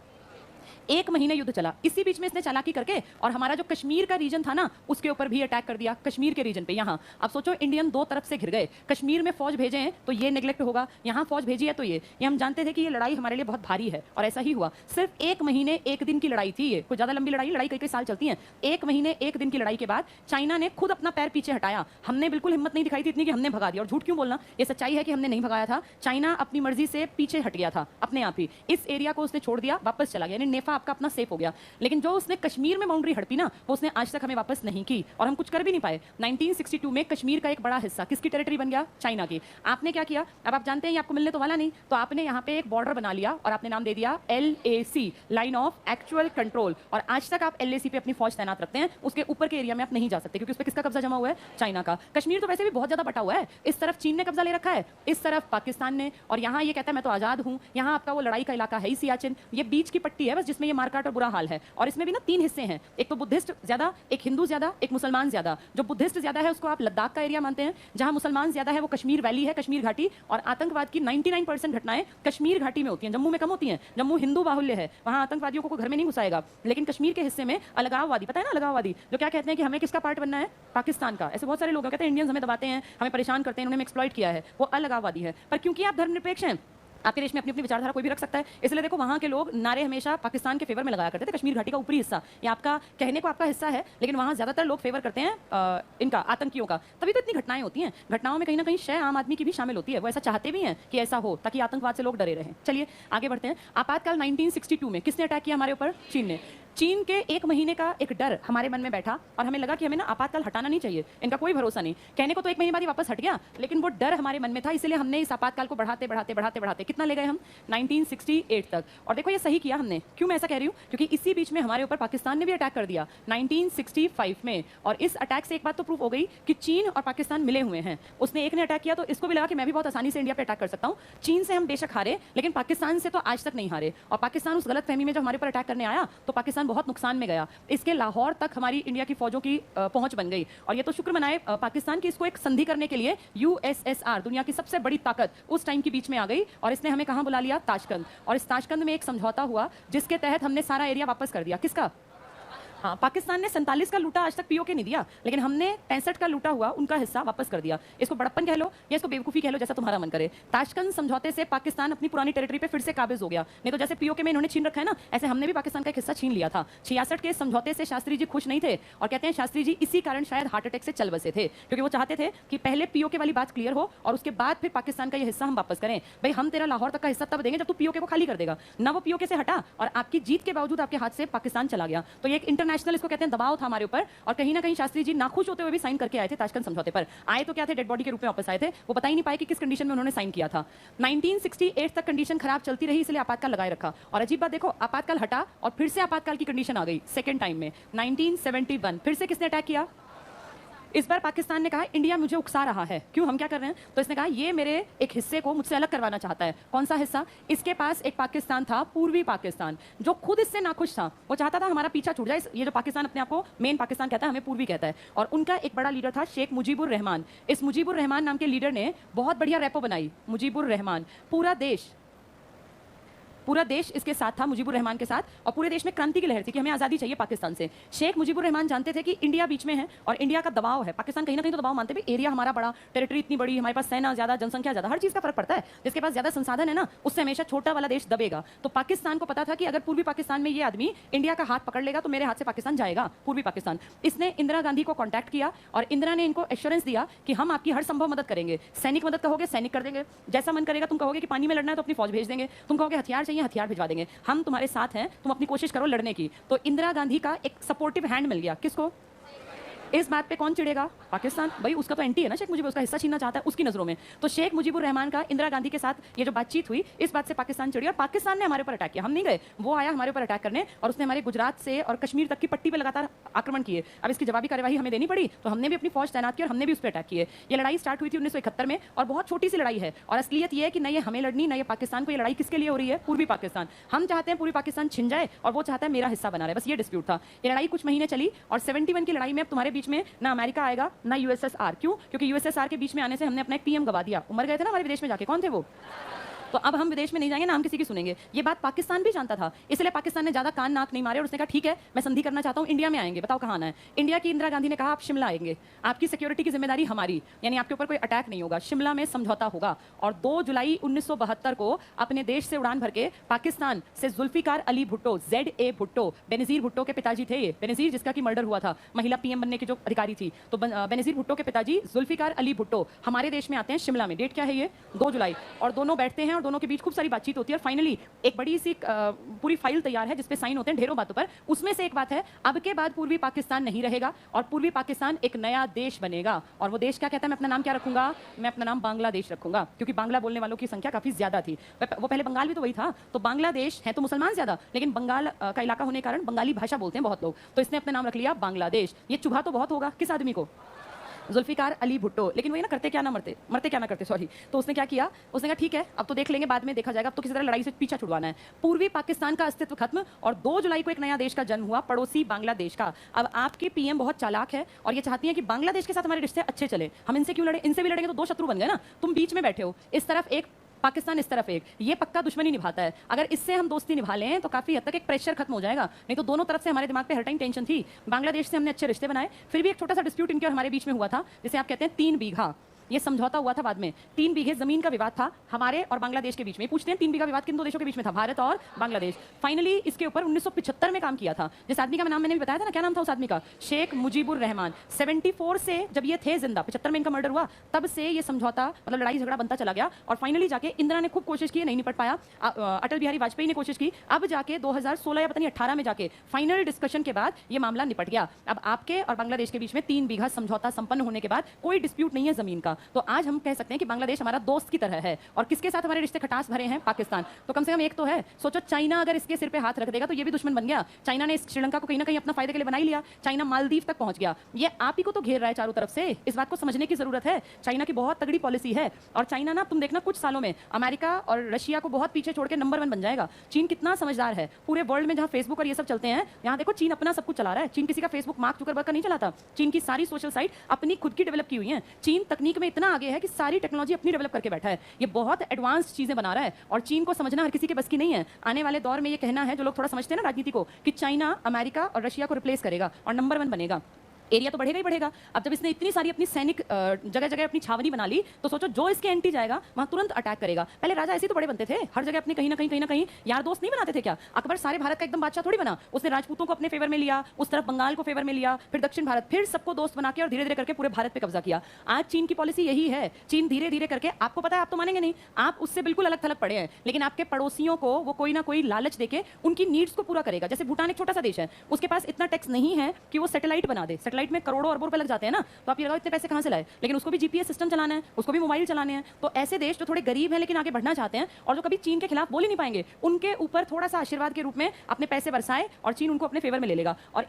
1 महीने युद्ध चला। इसी बीच में इसने चालाकी करके और हमारा जो कश्मीर का रीजन था ना उसके ऊपर भी अटैक कर दिया। कश्मीर के रीजन पे यहाँ अब सोचो इंडियन 2 तरफ से घिर गए। कश्मीर में फौज भेजे हैं तो ये नेग्लेक्ट होगा, यहाँ फौज भेजी है तो ये हम जानते थे कि ये लड़ाई हमारे लिए बहुत भारी है, और ऐसा ही हुआ। सिर्फ 1 महीने 1 दिन की लड़ाई थी ये, कोई ज्यादा लंबी लड़ाई कई साल चलती है। 1 महीने 1 दिन की लड़ाई के बाद चाइना ने खुद अपना पैर पीछे हटाया। हमने बिल्कुल हिम्मत नहीं दिखाई थी इतनी कि हमने भगा दिया। और झूठ क्यों बोलना, ये सच्चाई है कि हमने नहीं भगाया था। चाइना अपनी मर्जी से पीछे हट गया था अपने आप ही। इस एरिया को उसने छोड़ दिया, वापस चला गया, यानी नेफा आपका अपना सेफ हो गया। लेकिन जो उसने कश्मीर में बाउंड्री हड़पी ना वो उसने आज तक हमें वापस नहीं की, और हम कुछ कर भी नहीं पाए। 1962 में कश्मीर का एक बड़ा हिस्सा किसकी टेरिटरी बन गया, चाइना की। आपने क्या किया, अब आप जानते हैं ये आपको मिलने तो वाला नहीं, तो आपने यहाँ पे एक बॉर्डर बना लिया और आपने नाम दे दिया LAC, line of actual control. और आज तक आप LAC पे अपनी फौज तैनात रखते हैं, उसके ऊपर के एरिया में आप नहीं जा सकते क्योंकि उस पर किसका कब्जा जमा हुआ है, चाइना का। कश्मीर तो वैसे भी बहुत ज्यादा बटा हुआ है, इस तरफ चीन ने कब्जा ले रखा है, इस तरफ पाकिस्तान ने, और यहाँ ये कहता है मैं तो आजाद हूँ। यहाँ आपका वो लड़ाई का इलाका है ही सियाचिन, ये बीच की पट्टी है बस जिसमें ये मारकाट और बुरा हाल है। और इसमें भी ना 3 हिस्से हैं, एक तो बुद्धिस्ट ज्यादा, एक हिंदू ज्यादा, एक मुसलमान ज्यादा। जो बुद्धिस्ट ज्यादा है उसको आप लद्दाख का एरिया मानते हैं, जहां मुसलमान ज्यादा है वो कश्मीर वैली है, कश्मीर घाटी। और आतंकवाद की 99% घटनाएं कश्मीर घाटी में होती हैं, जम्मू में कम होती हैं। जम्मू हिंदू बाहुल्य है, वहां आतंकवादियों को कोई घर में नहीं घुसाएगा। लेकिन कश्मीर के हिस्से में अलगाववादी, पता है ना अलगाववादी, जो क्या कहते हैं कि हमें किसका पार्ट बनना है, पाकिस्तान का। ऐसे बहुत सारे लोग कहते हैं इंडियंस हमें दबाते हैं, हमें परेशान करते हैं, उन्होंने एक्सप्लॉइट किया है, वो अलगाववादी है। पर क्योंकि आप धर्मनिरपेक्ष हैं, आपके देश में अपनी अपनी विचारधारा कोई भी रख सकता है, इसलिए देखो वहां के लोग नारे हमेशा पाकिस्तान के फेवर में लगाया करते थे। कश्मीर घाटी का ऊपरी हिस्सा ये आपका कहने को आपका हिस्सा है, लेकिन वहां ज्यादातर लोग फेवर करते हैं इनका, आतंकियों का। तभी तो इतनी घटनाएं होती हैं। घटनाओं में कहीं ना कहीं शय आम आदमी की भी शामिल होती है, वो ऐसा चाहते भी हैं कि ऐसा हो ताकि आतंकवाद से लोग डरे रहें। चलिए आगे बढ़ते हैं। आपातकाल 1962 में किसने अटैक किया हमारे ऊपर, चीन ने। चीन के 1 महीने का एक डर हमारे मन में बैठा और हमें लगा कि हमें ना आपातकाल हटाना नहीं चाहिए, इनका कोई भरोसा नहीं। कहने को तो 1 महीने बाद ही वापस हट गया, लेकिन वो डर हमारे मन में था, इसलिए हमने इस आपातकाल को बढ़ाते बढ़ाते बढ़ाते बढ़ाते कितना ले गए हम, 1968 तक। और देखो ये सही किया हमने। क्यों मैं ऐसा कह रही हूँ, क्योंकि इसी बीच में हमारे ऊपर पाकिस्तान ने भी अटैक कर दिया 1965 में। और इस अटैक से एक बात तो प्रूफ हो गई कि चीन और पाकिस्तान मिले हुए हैं। उसने एक ने अटैक किया तो इसको भी लगा कि मैं भी बहुत आसानी से इंडिया पे अटैक कर सकता हूँ। चीन से हम बेशक हारे, लेकिन पाकिस्तान से तो आज तक नहीं हारे। और पाकिस्तान उस गलत फहमी में जब हमारे ऊपर अटैक करने आया तो पाकिस्तान बहुत नुकसान में गया। इसके लाहौर तक हमारी इंडिया की फौजों की पहुंच बन गई। और ये तो शुक्र मनाए पाकिस्तान की, इसको एक संधि करने के लिए USSR, दुनिया की सबसे बड़ी ताकत, उस टाइम के बीच में आ गई और इसने हमें कहां बुला लिया, ताशकंद। और इस ताशकंद में एक समझौता हुआ जिसके तहत हमने सारा एरिया वापस कर दिया। किसका, हाँ, पाकिस्तान ने 47 का लूटा आज तक POK नहीं दिया, लेकिन हमने 65 का लूटा हुआ उनका हिस्सा वापस कर दिया। इसको बड़प्पन कह लो या इसको बेवकूफ़ी कह लो, जैसा तुम्हारा मन करे। ताशकंद समझौते से पाकिस्तान अपनी पुरानी टेरिटरी पे फिर से काबिज हो गया। नहीं तो जैसे POK में इन्होंने छीन रखा है ना, ऐसे हमने भी पाकिस्तान का एक हिस्सा छीन लिया था। 66 के समझौते से शास्त्री जी खुश नहीं थे और कहते हैं शास्त्री जी इसी कारण शायद हार्ट अटैक से चल बसे थे, क्योंकि वो चाहते थे कि पहले POK वाली बात क्लियर हो और उसके बाद फिर पाकिस्तान का ये हिस्सा हम वापस करें। भाई हम तेरा लाहौर तक का हिस्सा तब देंगे जब तू POK को खाली कर देगा ना। वो POK से हटा और आपकी जीत के बावजूद आपके हाथ से पाकिस्तान चला गया। तो ये एक इंटरनेशनल, इसको कहते हैं दबाव था हमारे ऊपर। और कहीं ना कहीं शास्त्री जी नाखुश होते हुए भी साइन करके आए थे ताशकंद समझौते पर। आए तो क्या थे, डेड बॉडी के रूप में वापस आए थे। वो बता ही नहीं पाए कि किस कंडीशन में उन्होंने साइन किया था। 1968 तक कंडीशन खराब चलती रही, इसलिए आपातकाल लगाए रखा। और अजीब बात देखो, आपातकाल हटा और फिर से आपातकाल की कंडीशन आ गई सेकंड टाइम में 1971। फिर से किसने अटैक किया, इस बार पाकिस्तान ने कहा इंडिया मुझे उकसा रहा है। क्यों, हम क्या कर रहे हैं, तो इसने कहा ये मेरे एक हिस्से को मुझसे अलग करवाना चाहता है। कौन सा हिस्सा, इसके पास एक पाकिस्तान था, पूर्वी पाकिस्तान, जो खुद इससे नाखुश था। वो चाहता था हमारा पीछा छूट जाए। ये जो पाकिस्तान अपने आप को मेन पाकिस्तान कहता है, हमें पूर्वी कहता है। और उनका एक बड़ा लीडर था शेख मुजीबुर रहमान। इस मुजीबुर रहमान नाम के लीडर ने बहुत बढ़िया रैपो बनाई। मुजीबुर रहमान, पूरा देश इसके साथ था, मुजीबुर रहमान के साथ। और पूरे देश में क्रांति की लहर थी कि हमें आज़ादी चाहिए पाकिस्तान से। शेख मुजीबुर रहमान जानते थे कि इंडिया बीच में है और इंडिया का दबाव है। पाकिस्तान कहीं ना कहीं तो दबाव मानते भी, एरिया हमारा बड़ा, टेरिटरी इतनी बड़ी, हमारे पास सेना ज़्यादा, जनसंख्या ज़्यादा, हर चीज़ का फर्क पड़ता है। जिसके पास ज़्यादा संसाधन है ना, उससे हमेशा छोटा वाला देश दबेगा। तो पाकिस्तान को पता था कि अगर पूर्वी पाकिस्तान में ये आदमी इंडिया का हाथ पकड़ लेगा तो मेरे हाथ से पाकिस्तान जाएगा, पूर्वी पाकिस्तान। इसने इंदिरा गांधी को कॉन्टैक्ट किया और इंदिरा ने इनको एश्योरेंस दिया कि हम आपकी हर संभव मदद करेंगे। सैनिक मदद कहोगे सैनिक कर देंगे, जैसा मन करेगा। तुम कहोगे कि पानी में लड़ना है तो अपनी फौज भेज देंगे, तुम कहोगे हथियार चाहिए हथियार भिजवा देंगे, हम तुम्हारे साथ हैं, तुम अपनी कोशिश करो लड़ने की। तो इंदिरा गांधी का एक सपोर्टिव हैंड मिल गया। किसको, इस बात पे कौन चिड़ेगा? पाकिस्तान। भाई उसका तो एंटी है ना शेख मुजीब, उसका हिस्सा छीनना चाहता है उसकी नजरों में। तो शेख मुजीबुर रहमान का इंदिरा गांधी के साथ ये जो बातचीत हुई, इस बात से पाकिस्तान चिड़ी और पाकिस्तान ने हमारे ऊपर अटैक किया। हम नहीं गए, वो आया हमारे ऊपर अटैक करने और उसने हमारे गुजरात से और कश्मीर तक की पट्टी पे लगातार आक्रमण किए। अब इसकी जवाबी कार्यवाही हमें देनी पड़ी, तो हमने भी अपनी फौज तैनात की और हमने भी उस पर अटैक किए। ये लड़ाई स्टार्ट हुई थी 1971 में और बहुत छोटी सी लड़ाई है और असलियत ये है कि न ये हमें लड़नी, न ये पाकिस्तान को। ये लड़ाई किसके लिए हो रही है? पूर्वी पाकिस्तान। हम चाहते हैं पूर्वी पाकिस्तान छिन जाए और वो चाहता है मेरा हिस्सा बना रहे, बस ये डिस्प्यूट था। ये लड़ाई कुछ महीने चली और 71 की लड़ाई में अब तुम्हारे बीच में ना अमेरिका आएगा ना यूएसएसआर। क्यों? क्योंकि यूएसएसआर के बीच में आने से हमने अपना एक पीएम गवा दिया। मर गए थे ना हमारे विदेश में जाके। कौन थे वो? तो अब हम विदेश में नहीं जाएंगे ना हम किसी की सुनेंगे। ये बात पाकिस्तान भी जानता था, इसलिए पाकिस्तान ने ज्यादा कान नाक नहीं मारे और उसने कहा ठीक है मैं संधि करना चाहता हूं, इंडिया में आएंगे, बताओ कहां आना है। इंडिया की इंदिरा गांधी ने कहा आप शिमला आएंगे, आपकी सिक्योरिटी की जिम्मेदारी हमारी, यानी आपके ऊपर कोई अटैक नहीं होगा, शिमला में समझौता होगा। और 2 जुलाई 1972 को अपने देश से उड़ान भर के पाकिस्तान से जुल्फिकार अली भुट्टो, ZA भुट्टो, बेनजीर भुट्टो के पिताजी थे ये, बेनजीर जिसका की मर्डर हुआ था, महिला पीएम बनने की जो अधिकारी थी, तो बेनजीर भुट्टो के पिताजी जुल्फिकार अली भुट्टो हमारे देश में आते हैं शिमला में। डेट क्या है ये? 2 जुलाई। और दोनों बैठते हैं और दोनों के बीच खूब सारी बातचीत होती है और फाइनली एक बड़ी सी पूरी फाइल तैयार है जिसपे साइन होते हैं ढेरों बातों पर। उसमें से एक बात है अब के बाद पूर्वी पाकिस्तान नहीं रहेगा और पूर्वी पाकिस्तान एक नया देश बनेगा। और वो देश क्या कहता है? मैं अपना नाम क्या रखूंगा? मैं अपना नाम बांग्लादेश रखूंगा, क्योंकि बांग्ला बोलने वालों की संख्या काफी ज्यादा थी। वो पहले बंगाल भी तो वही था, तो बांग्लादेश है तो मुसलमान ज्यादा, लेकिन बंगाल का इलाका होने के कारण बंगाली भाषा बोलते हैं बहुत लोग, तो इसने अपना नाम रख लिया बांग्लादेश। ये चुभा तो बहुत होगा किस आदमी को? जुल्फिकार अली भुट्टो। लेकिन वही ना, करते क्या ना मरते क्या ना करते, सॉरी। तो उसने क्या किया? उसने कहा ठीक है अब तो देख लेंगे, बाद में देखा जाएगा, अब तो किसी तरह लड़ाई से पीछा छुड़वाना है। पूर्वी पाकिस्तान का अस्तित्व खत्म और 2 जुलाई को एक नया देश का जन्म हुआ, पड़ोसी बांग्लादेश का। अब आपकी पीएम बहुत चालाक है और ये चाहती है कि बांग्लादेश के साथ हमारे रिश्ते अच्छे चले। हम इनसे क्यों लड़े? इनसे भी लड़ेंगे तो 2 शत्रु बन गए ना। तुम बीच में बैठे हो, इस तरफ एक पाकिस्तान, इस तरफ एक, ये पक्का दुश्मनी निभाता है। अगर इससे हम दोस्ती निभा लें तो काफी हद तक एक प्रेशर खत्म हो जाएगा, नहीं तो दोनों तरफ से हमारे दिमाग पे हर टाइम टेंशन थी। बांग्लादेश से हमने अच्छे रिश्ते बनाए, फिर भी एक छोटा सा डिस्प्यूट इनके और हमारे बीच में हुआ था, जिसे आप कहते हैं 3 बीघा। ये समझौता हुआ था बाद में, 3 बीघे जमीन का विवाद था हमारे और बांग्लादेश के बीच में। पूछते हैं 3 बीघा विवाद किन 2 देशों के बीच में था? भारत और बांग्लादेश। फाइनली इसके ऊपर 1975 में काम किया था। जिस आदमी का नाम मैंने भी बताया था ना, क्या नाम था उस आदमी का? शेख मुजीबुर रहमान। 74 से जब ये थे जिंदा, 75 में इनका मर्डर हुआ, तब से ये समझौता मतलब लड़ाई झगड़ा बनता चला गया और फाइनली जाके इंदिरा ने खूब कोशिश की, नहीं निपट पाया। अटल बिहारी वाजपेयी ने कोशिश की, अब जाके 2016 या पता नहीं 18 में जाके फाइनल डिस्कशन के बाद ये मामला निपट गया। अब आपके और बांग्लादेश के बीच में 3 बीघा समझौता संपन्न होने के बाद कोई डिस्प्यूट नहीं है जमीन का। तो आज हम कह सकते हैं कि बांग्लादेश हमारा दोस्त की तरह है। और किसके साथ हमारे रिश्ते खटास भरे हैं? पाकिस्तान। तो कम से कम एक तो है। सोचो चाइना अगर इसके सिर पे हाथ रख देगा तो ये भी दुश्मन बन गया। चाइना ने श्रीलंका को कहीं ना कहीं अपना फायदे के लिए बना ही लिया। चाइना मालदीव तक पहुंच गया। ये आप ही को तो घेर रहा है चारों तरफ से। इस बात को समझने की जरूरत है। चाइना की बहुत तगड़ी पॉलिसी है और चाइना ना, तुम देखना कुछ सालों में अमेरिका और रशिया को बहुत पीछे छोड़ के नंबर 1 बन जाएगा। चीन कितना समझदार है। पूरे वर्ल्ड में जहां फेसबुक और ये सब चलते हैं, यहाँ देखो चीन अपना सब कुछ चला रहा है। चीन किसी का फेसबुक मार्क जुकरबर्ग का नहीं चलाता। चीन की सारी सोशल साइट अपनी खुद की डेवलप की हुई है। चीन तकनीक में इतना आगे है कि सारी टेक्नोलॉजी अपनी डेवलप करके बैठा है। ये बहुत एडवांस चीजें बना रहा है और चीन को समझना हर किसी के बस की नहीं है। आने वाले दौर में ये कहना है, जो लोग थोड़ा समझते हैं ना राजनीति को, कि चाइना अमेरिका और रशिया को रिप्लेस करेगा और नंबर 1 बनेगा। एरिया तो बढ़ेगा ही बढ़ेगा। अब जब इसने इतनी सारी अपनी सैनिक जगह जगह अपनी छावनी बना ली, तो सोचो जो इसके एंटी जाएगा वहां तुरंत अटैक करेगा। पहले राजा ऐसे तो बड़े बनते थे, हर जगह अपने कहीं ना कहीं यार दोस्त नहीं बनाते थे क्या? अकबर सारे भारत का एकदम बादशाह थोड़ी बना। उसने राजपूतों को अपने फेवर में लिया, उस तरफ बंगाल को फेवर में लिया, फिर दक्षिण भारत, फिर सबको दोस्त बना के और धीरे धीरे करके पूरे भारत पे कब्जा किया। आज चीन की पॉलिसी यही है। चीन धीरे धीरे करके, आपको पता है, आप तो मानेंगे नहीं, आप उससे बिल्कुल अलग थलग पड़े हैं, लेकिन आपके पड़ोसियों को वो कोई ना कोई लालच देके उनकी नीड्स को पूरा करेगा। जैसे भूटान एक छोटा सा देश है, उसके पास इतना टैक्स नहीं है कि वो सैटेलाइट बना दे। सैटेलाइट में करोड़ों अरबों रुपए लग जाते हैं ना, तो आप ये लगाओ इतने पैसे कहां से लाए? लेकिन उसको भी जीपीएस सिस्टम चलाना है, उसको भी मोबाइल चलाने हैं। तो ऐसे देश जो थोड़े गरीब हैं लेकिन आगे बढ़ना चाहते हैं और जो कभी चीन के खिलाफ बोल ही नहीं पाएंगे, उनके ऊपर थोड़ा सा आशीर्वाद के रूप में अपने पैसे बरसाए और चीन उनको अपने फेवर में ले लेगा। और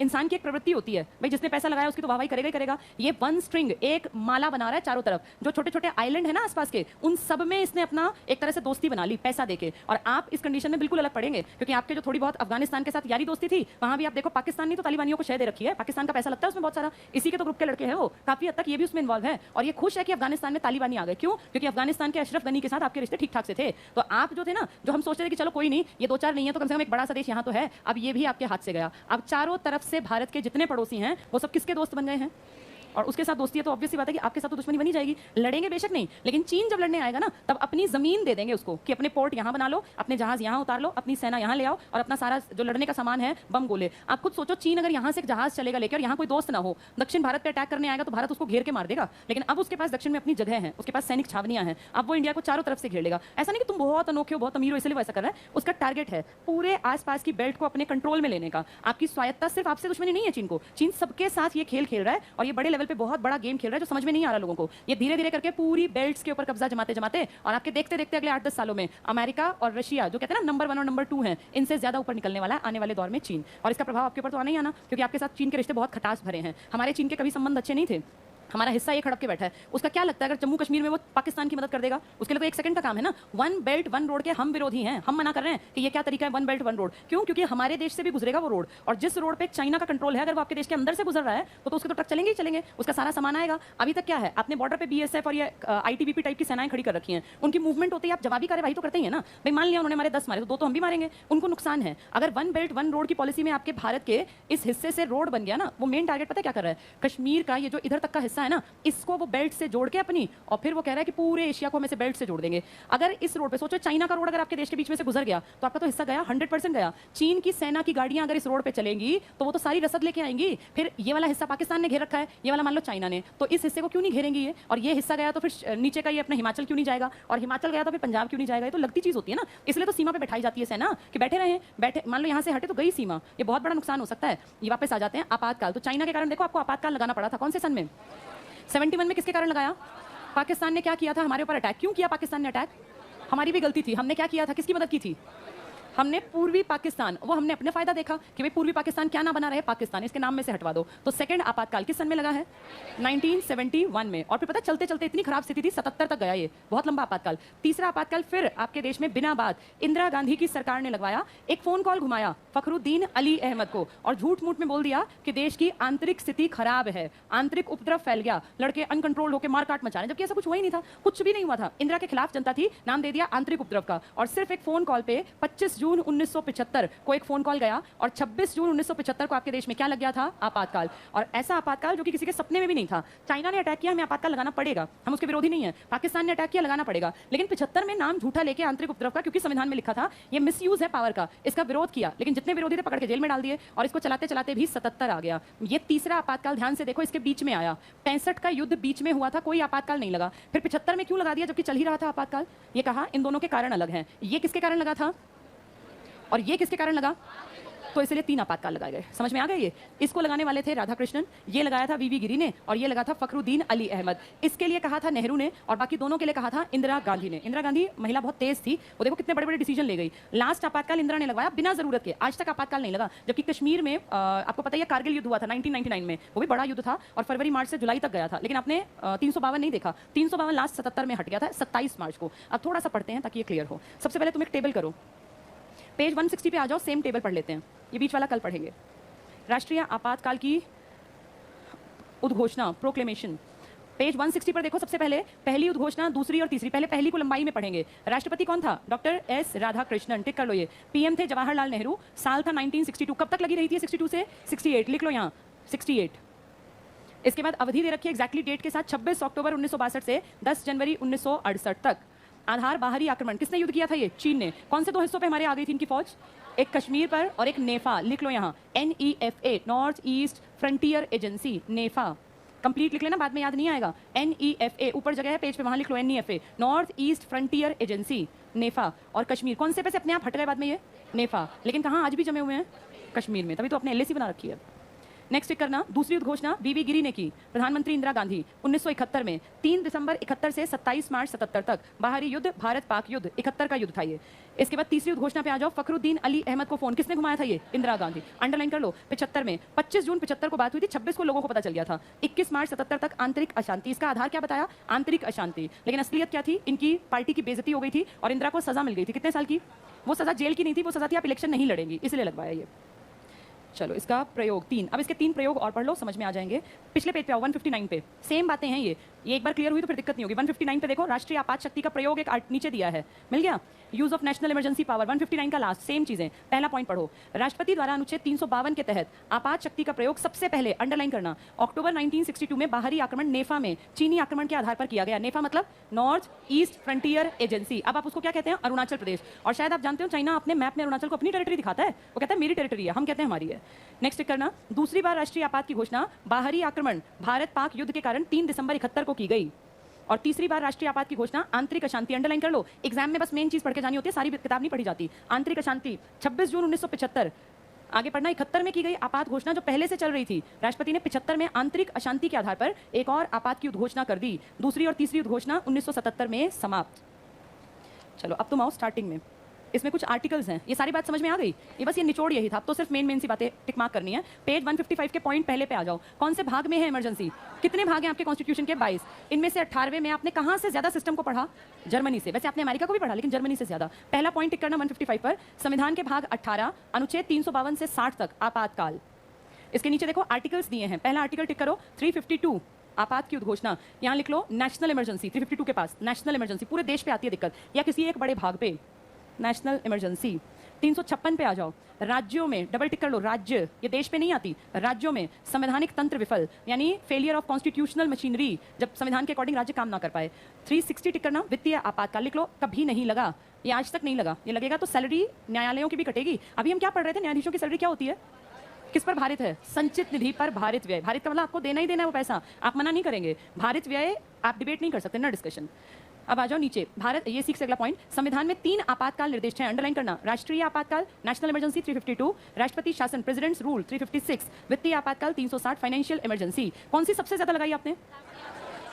इंसान की एक प्रवृत्ति होती है, भाई जिसने पैसा लगाया उसकी तो वाहवाही करेगा ही करेगा। ये 1 स्ट्रिंग, एक माला बना रहा है चारों तरफ। जो छोटे छोटे आइलैंड है ना आसपास के, उन सब में इसने अपना एक तरह से दोस्ती बना ली पैसा देके। और आप इस कंडीशन में बिल्कुल अलग पड़ेंगे, क्योंकि आपके जो थोड़ी बहुत अफगानिस्तान के साथ यारी दोस्ती थी, वहां भी आप देखो पाकिस्तान ने तो तालिबानियों को शह दे रखी है। पाकिस्तान का पैसा लगता है उसमें बहुत सारा, इसी के तो ग्रुप के लड़के हैं वो, काफी हद तक ये भी उसमें इन्वॉल्व है। और ये खुश है कि अफगानिस्तान में तालिबानी आ गए। क्यों? क्योंकि अफगानिस्तान के अशरफ गनी के साथ आपके रिश्ते ठीक ठाक से थे। तो आप जो थे ना, जो हम सोचते थे कि चलो कोई नहीं, ये 2-4 नहीं है तो कम से कम एक बड़ा सा देश यहाँ तो है, अब ये भी आपके हाथ से गया। अब चारों तरफ से भारत के जितने पड़ोसी हैं वो सब किसके दोस्त बन गए हैं? और उसके साथ दोस्ती है तो ऑब्वियस सी बात है कि आपके साथ तो दुश्मनी बनी जाएगी। लड़ेंगे बेशक नहीं, लेकिन चीन जब लड़ने आएगा ना तब अपनी जमीन दे देंगे उसको कि अपने पोर्ट यहाँ बना लो, अपने जहाज यहाँ उतार लो, अपनी सेना यहाँ ले आओ और अपना सारा जो लड़ने का सामान है बम गोले। आप खुद सोचो, चीन अगर यहाँ से एक जहाज चलेगा लेकर, यहाँ कोई दोस्त ना हो, दक्षिण भारत पे अटैक करने आएगा तो भारत उसको घेर के मार देगा। लेकिन अब उसके पास दक्षिण में अपनी जगह है, उसके पास सैनिक छावनियां हैं, अब वो इंडिया को चारों तरफ से घेर लेगा। ऐसा नहीं कि तुम बहुत अनोखे हो, बहुत अमीर हो इसलिए वो ऐसा कर रहा है। उसका टारगेट है पूरे आसपास की बेल्ट को अपने कंट्रोल में लेने का। आपकी स्वायत्ता सिर्फ आपसे दुश्मनी नहीं है चीन को, चीन सबके साथ ये खेल खेल रहा है और ये बड़े लेवल पे बहुत बड़ा गेम खेल रहा है जो समझ में नहीं आ रहा लोगों को। ये धीरे धीरे करके पूरी बेल्ट्स के ऊपर कब्जा जमाते जमाते और आपके देखते देखते अगले 8-10 सालों में अमेरिका और रशिया जो कहते हैं ना नंबर 1 और नंबर 2 हैं, इनसे ज्यादा ऊपर निकलने वाला है आने वाले दौर में चीन। और इसका प्रभाव आपके ऊपर तो आना ही आना, क्योंकि आपके साथ चीन के रिश्ते बहुत खटास भरे हैं। हमारे चीन के कभी संबंध अच्छे नहीं थे, हमारा हिस्सा ये खड़प के बैठा है। उसका क्या लगता है अगर जम्मू कश्मीर में वो पाकिस्तान की मदद कर देगा? उसके लिए तो 1 सेकंड का काम है ना। 1 बेल्ट 1 रोड के हम विरोधी हैं, हम मना कर रहे हैं कि ये क्या तरीका है 1 बेल्ट 1 रोड। क्यों? क्योंकि हमारे देश से भी गुजरेगा वो रोड, और जिस रोड पे चाइना का कंट्रोल है अगर वो आपके देश के अंदर से गुजर रहा है तो उसके तो ट्रक चलेंगे ही चलेंगे, उसका सारा सामान आएगा। अभी तक क्या है, आपने बॉर्डर पे बीएसएफ और ये आईटीबीपी टाइप की सेनाएं खड़ी कर रखी हैं, उनकी मूवमेंट होती है, आप जवाबी कार्यवाही तो करते ही है ना। भाई मान लिया उन्होंने हमारे 10 मारे तो 2 तो हम भी मारेंगे, उनको नुकसान है। अगर 1 बेल्ट 1 रोड की पॉलिसी में आपके भारत के इस हिस्से से रोड बन गया ना, वो मेन टारगेट पता है क्या कर रहा है? कश्मीर का ये जो इधर तक का हिस्सा है ना, इसको वो बेल्ट से जोड़ के अपनी, और फिर वो कह रहा है कि पूरे एशिया को हम ऐसे बेल्ट से जोड़ देंगे। अगर इस रोड पे सोचो, चाइना का रोड अगर आपके देश के बीच में से गुजर गया तो आपका तो हिस्सा गया, 100% गया। चीन की सेना की गाड़ियां अगर इस रोड पे चलेंगी तो वो तो सारी रसद लेके आएंगी। फिर ये वाला हिस्सा पाकिस्तान ने घेर रखा है, ये वाला मान लो चाइना ने, तो इस हिस्से को क्यों नहीं घेरेंगी ये? और ये हिस्सा गया तो फिर नीचे का ये अपना हिमाचल क्यों नहीं जाएगा, और हिमाचल गया तो फिर पंजाब क्यों नहीं जाएगा? ये तो लगती चीज होती है ना। इसलिए तो सीमा पे बैठाई जाती है सेना कि बैठे रहे, बैठे, मान लो यहाँ से हटे तो गई सीमा, ये बहुत बड़ा नुकसान हो सकता है। ये वापस आ जाते हैं आपातकाल। तो चाइना के कारण देखो आपको आपातकाल लगाना पड़ा था, कौन से सन में? 71 में। किसके कारण लगाया? पाकिस्तान ने क्या किया था हमारे ऊपर अटैक? क्यों किया पाकिस्तान ने अटैक? हमारी भी गलती थी। हमने क्या किया था, किसकी मदद की थी? हमने पूर्वी पाकिस्तान, वो हमने अपने फायदा देखा कि भाई पूर्वी पाकिस्तान क्या ना बना रहे पाकिस्तान, इसके नाम में से हटवा दो। तो सेकंड आपातकाल किस सन में लगा है? 1971 में। और फिर पता चलते चलते इतनी खराब स्थिति थी 77 तक गया, ये बहुत लंबा आपातकाल। तीसरा आपातकाल फिर आपके देश में बिना बात इंदिरा गांधी की सरकार ने लगवाया। एक फोन कॉल घुमाया फखरुद्दीन अली अहमद को और झूठ मूठ में बोल दिया कि देश की आंतरिक स्थिति खराब है, आंतरिक उपद्रव फैल गया, लड़के अनकंट्रोल होकर मारकाट मचा रहे, जबकि ऐसा कुछ हुआ ही नहीं था, कुछ भी नहीं हुआ था। इंदिरा के खिलाफ जनता थी, नाम दे दिया आंतरिक उपद्रव का। और सिर्फ एक फोन कॉल पे 25 जून 1975 को एक फोन कॉल गया और 26 जून 1975 को आपके देश में क्या लग गया था? आपातकाल। और ऐसा आपातकाल जो कि किसी के सपने में भी नहीं था। चाइना ने अटैक किया, हमें आपातकाल लगाना पड़ेगा, हम उसके विरोधी नहीं है। पाकिस्तान ने अटैक किया, लगाना पड़ेगा। लेकिन 75 में नाम झूठा लेके आंतरिक उपद्रव का, क्योंकि संविधान में लिखा था ये मिसयूज है पावर का, इसका विरोध किया। लेकिन जितने विरोधी थे पकड़ के जेल में डाल दिए और इसको चलाते चलाते भी 77 आ गया। ये तीसरा आपातकाल ध्यान से देखो, इसके बीच में आया। 65 का युद्ध बीच में हुआ था, कोई आपातकाल नहीं लगा। फिर 75 में क्यों लगा दिया जबकि चल ही रहा था आपातकाल? ये कहा इन दोनों के कारण अलग हैं। ये किसके कारण लगा था और ये किसके कारण लगा? तो इसलिए 3 आपातकाल लगाए गए। समझ में आ गए? ये इसको लगाने वाले थे राधाकृष्णन, ये लगाया था वीवी गिरी ने, और ये लगा था फखरुद्दीन अली अहमद। इसके लिए कहा था नेहरू ने और बाकी दोनों के लिए कहा था इंदिरा गांधी ने। इंदिरा गांधी महिला बहुत तेज थी, वो देखो कितने बड़े बड़े डिसीजन ले गई। लास्ट आपातकाल इंदिरा ने लगवाया बिना जरूरत के, आज तक आपातकाल नहीं लगा। जबकि कश्मीर में आपको पता है कारगिल युद्ध हुआ था 1999 में, वो भी बड़ा युद्ध था और फरवरी मार्च से जुलाई तक गया था। लेकिन आपने 352 नहीं देखा, 352 लास्ट 77 में हट गया था 27 मार्च को। अब थोड़ा सा पढ़ते हैं ताकि ये क्लियर हो। सबसे पहले तुम एक टेबल करो, पेज 160 पे आ जाओ, सेम टेबल पढ़ लेते हैं, ये बीच वाला कल पढ़ेंगे। राष्ट्रीय आपातकाल की उद्घोषणा, प्रोक्लेमेशन, पेज 160 पर देखो। सबसे पहले पहली उद्घोषणा, दूसरी और तीसरी। पहले पहली को लंबाई में पढ़ेंगे। राष्ट्रपति कौन था? डॉक्टर एस राधाकृष्णन, टिक कर लो ये। पीएम थे जवाहरलाल नेहरू, साल था 1962। कब तक लगी रही थी? 62 से 68, लिख लो यहाँ 68। इसके बाद अवधि दे रखी है एग्जैक्टली डेट के साथ, 26 अक्टूबर 1962 से 10 जनवरी 1968 तक। आधार बाहरी आक्रमण, किसने युद्ध किया था? ये चीन ने। कौन से 2 हिस्सों पे हमारे आ गई थी इनकी फौज? एक कश्मीर पर और एक नेफा, लिख लो यहाँ NEFA, north east frontier agency, NEFA. Complete लिख लेना, बाद में याद नहीं आएगा। NEFA ऊपर जगह है पेज पे, वहां लिख लो NEFA, north east frontier agency, NEFA. और कश्मीर कौन से पे से अपने आप हट गए बाद में ये? नेफा। लेकिन कहाँ आज भी जमे हुए हैं? कश्मीर में, तभी तो अपने LAC बना रखी है। नेक्स्ट टिक करना, दूसरी उद्घोषणा वीवी गिरी ने की, प्रधानमंत्री इंदिरा गांधी, 1971 में 3 दिसंबर 71 से 27 मार्च 77 तक। बाहरी युद्ध, भारत पाक युद्ध, 71 का युद्ध था ये। इसके बाद तीसरी उद्घोषणा पे आ जाओ, फखरुद्दीन अली अहमद को फोन किसने घुमाया था? ये इंदिरा गांधी। अंडरलाइन कर लो। 75 में, 25 जून 75 को बात हुई थी, 26 को लोगों को पता चल गया था। 21 मार्च 77 तक आंतरिक अशांति, इसका आधार क्या बताया? आंतरिक अशांति। लेकिन असलियत क्या थी? इनकी पार्टी की बेइज्जती हो गई थी और इंदिरा को सजा मिल गई थी। कितने साल की? वो सजा जेल की नहीं थी, वो सजा थी आप इलेक्शन नहीं लड़ेंगी, इसलिए लगवाया ये। चलो इसका प्रयोग 3, अब इसके 3 प्रयोग और पढ़ लो, समझ में आ जाएंगे। पिछले पेज पे आओ, 159 पे, सेम बातें हैं ये। ये एक बार क्लियर हुई तो फिर दिक्कत नहीं होगी। 159 पे देखो, राष्ट्रीय आपात शक्ति का प्रयोग एक नीचे दिया है, मिल गया। Use of national emergency power 159 का लास्ट सेम चीजें। पहला पॉइंट पढ़ो, राष्ट्रपति द्वारा अनुच्छेद 352 के तहत आपात शक्ति का प्रयोग सबसे पहले अंडरलाइन करना अक्टूबर 1962 में बाहरी आक्रमण नेफा में चीनी आक्रमण के आधार पर किया गया। नेफा मतलब नॉर्थ ईस्ट फ्रंटियर एजेंसी। अब आप उसको क्या कहते हैं? अरुणाचल प्रदेश। और शायद आप जानते हो चाइना अपने मैप में अरुणाचल को अपनी टेरिटरी दिखाता है, वो कहता है मेरी टेरिटरी है, हम कहते हैं हमारी है। नेक्स्ट करना, दूसरी बार राष्ट्रीय आपात की घोषणा बाहरी आक्रमण भारत पाक युद्ध के कारण 3 दिसंबर 71 को की गई। और तीसरी बार राष्ट्रीय आपात की घोषणा आंतरिक अशांति, अंडरलाइन कर लो, एग्जाम में बस मेन चीज पढ़ के जानी होती है, सारी किताब नहीं पढ़ी जाती। आंतरिक अशांति 26 जून 1975, आगे पढ़ना 71 में की गई आपात घोषणा जो पहले से चल रही थी। राष्ट्रपति ने 75 में आंतरिक अशांति के आधार पर एक और आपात की उद्घोषणा कर दी। दूसरी और तीसरी उद्घोषणा 1977 में समाप्त। चलो अब तुम आओ स्टार्टिंग में, इसमें कुछ आर्टिकल्स हैं, ये सारी बात समझ में आ गई? ये बस ये निचोड़ यही था, अब तो सिर्फ मेन सी बातें टिक मार्क करनी है। पेज 155 के पॉइंट पहले पे आ जाओ। कौन से भाग में है इमरजेंसी? कितने भाग हैं आपके कॉन्स्टिट्यूशन के? 22। इनमें से 18वें में आपने कहां से ज्यादा सिस्टम को पढ़ा? जर्मनी से। वैसे आपने अमेरिका को भी पढ़ा, लेकिन जर्मनी से ज्यादा। पहला पॉइंट टिक करना 155 पर, संविधान के भाग 18 अनुच्छेद 352 से 60 तक आपातकाल। इसके नीचे देखो आर्टिकल्स दिए हैं। पहला आर्टिकल टिक करो 352 आपात की उद्घोषणा। यहाँ लिख लो नेशनल इमरजेंसी। 352 के पास नेशनल इमरजेंसी, पूरे देश पे आती है दिक्कत या किसी एक बड़े भाग पे, नेशनल इमरजेंसी। 356 पे आ जाओ, राज्यों में डबल टिक कर लो, राज्य, ये देश पे नहीं आती, राज्यों में संवैधानिक तंत्र विफल, यानी फेलियर ऑफ कॉन्स्टिट्यूशनल मशीनरी, जब संविधान के अकॉर्डिंग राज्य काम ना कर पाए। 360 टिक करना, वित्तीय आपातकाल लिख लो, कभी नहीं लगा, ये आज तक नहीं लगा, ये लगेगा तो सैलरी न्यायालयों की भी कटेगी। अभी हम क्या पढ़ रहे थे, न्यायाधीशों की सैलरी क्या होती है, किस पर भारित है? संचित निधि पर भारित व्यय। भारित का मतलब आपको देना ही देना है वो पैसा, आप मना नहीं करेंगे। भारित व्यय आप डिबेट नहीं कर सकते ना, डिस्कशन। अब आ जाओ नीचे, भारत, ये सीख से अगला पॉइंट, संविधान में 3 आपातकाल निर्देश हैं, अंडरलाइन करना। राष्ट्रीय आपातकाल, नेशनल इमरजेंसी 352, राष्ट्रपति शासन प्रेसिडेंट्स रूल 356, वित्तीय आपातकाल 360, फाइनेंशियल इमरजेंसी। कौन सी सबसे ज्यादा लगाई आपने?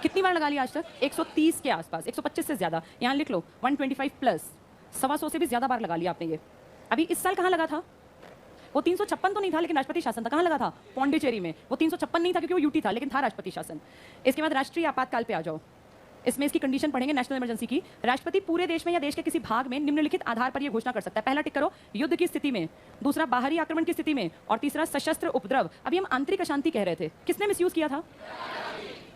कितनी बार लगा लिया आज तक? 130 के आसपास, 125 से ज्यादा। यहाँ लिख लो 125 प्लस, 125 से भी ज्यादा बार लगा लिया आपने ये। अभी इस साल कहाँ लगा था? वो 356 तो नहीं था, लेकिन राष्ट्रपति शासन था। कहाँ लगा था? पौंडीचेरी में। वो 356 नहीं था क्योंकि वो यूटी था, लेकिन था राष्ट्रपति शासन। इसके बाद राष्ट्रीय आपातकाल पे आ जाओ, इसमें इसकी कंडीशन पढ़ेंगे नेशनल इमरजेंसी की। राष्ट्रपति पूरे देश में या देश के किसी भाग में निम्नलिखित आधार पर यह घोषणा कर सकता है। पहला टिक करो, युद्ध की स्थिति में, दूसरा बाहरी आक्रमण की स्थिति में, और तीसरा सशस्त्र उपद्रव। अभी हम आंतरिक अशांति कह रहे थे, किसने मिसयूज किया था?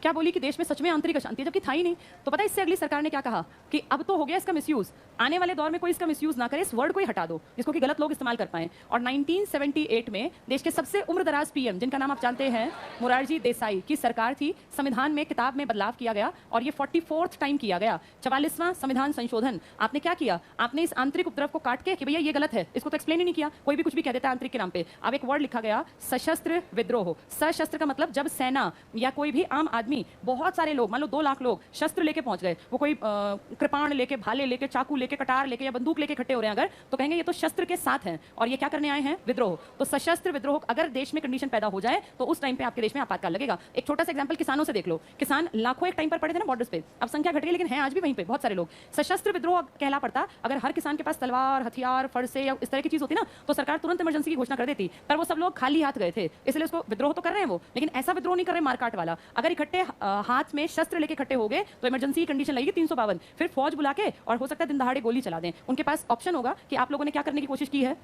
क्या बोली कि देश में सच में आंतरिक अशांति है, जबकि था ही नहीं। तो पता है इससे अगली सरकार ने क्या कहा कि अब तो हो गया इसका मिसयूज, आने वाले दौर में कोई इसका मिसयूज ना करे, इस वर्ड को ही हटा दो जिसको कि गलत लोग इस्तेमाल कर पाए। और 1978 में देश के सबसे उम्रदराज पीएम, जिनका नाम आप जानते हैं, मोरारजी देसाई की सरकार थी, संविधान में किताब में बदलाव किया गया और ये 44th टाइम किया गया, 44वां संविधान संशोधन। आपने क्या किया? आपने इस आंतरिक उपद्रव को काट के कि भैया ये गलत है, इसको तो एक्सप्लेन ही नहीं किया, कोई भी कुछ भी कह देता है आंतरिक के नाम पे। अब एक वर्ड लिखा गया सशस्त्र विद्रोह। सशस्त्र का मतलब जब सेना या कोई भी आम आदमी, बहुत सारे लोग, मान लो 2 लाख लोग शस्त्र लेके पहुंच गए, वो कोई कृपाण लेके, भाले लेके, चाकू लेके, कटार लेके या बंदूक लेके इकट्ठे हो रहे हैं अगर, तो कहेंगे ये तो शस्त्र के साथ हैं और ये क्या करने आए हैं? विद्रोह। तो सशस्त्र विद्रोह अगर देश में कंडीशन पैदा हो जाए तो उस टाइम पे आपके देश में आपातकाल लगेगा। एक छोटा सा एग्जांपल किसानों से देख लो, किसान लाखों एक टाइम पर पड़े थे ना बॉर्डर्स पे, अब संख्या घट गई लेकिन है आज भी वहीं पे बहुत सारे लोग। सशस्त्र विद्रोह कहला पड़ता अगर हर किसान के पास तलवार, हथियार, फरसे या इस तरह की चीज होती ना, तो सरकार तुरंत इमरजेंसी की घोषणा कर देती। पर वो सब लोग खाली हाथ गए थे, इसलिए उसको विद्रोह तो कर रहे हैं वो, लेकिन ऐसा विद्रोह नहीं कर रहे मारकाट वाला। अगर इकट्ठे हाथ में शस्त्र लेके इकट्ठे हो गए तो इमरजेंसी कंडीशन लगेगी 352, फिर फौज बुला के, और हो सकता है दिन दहाड़े गोली चला दें। उनके पास ऑप्शन होगा कि आप लोगों ने क्या करने की कोशिश की है,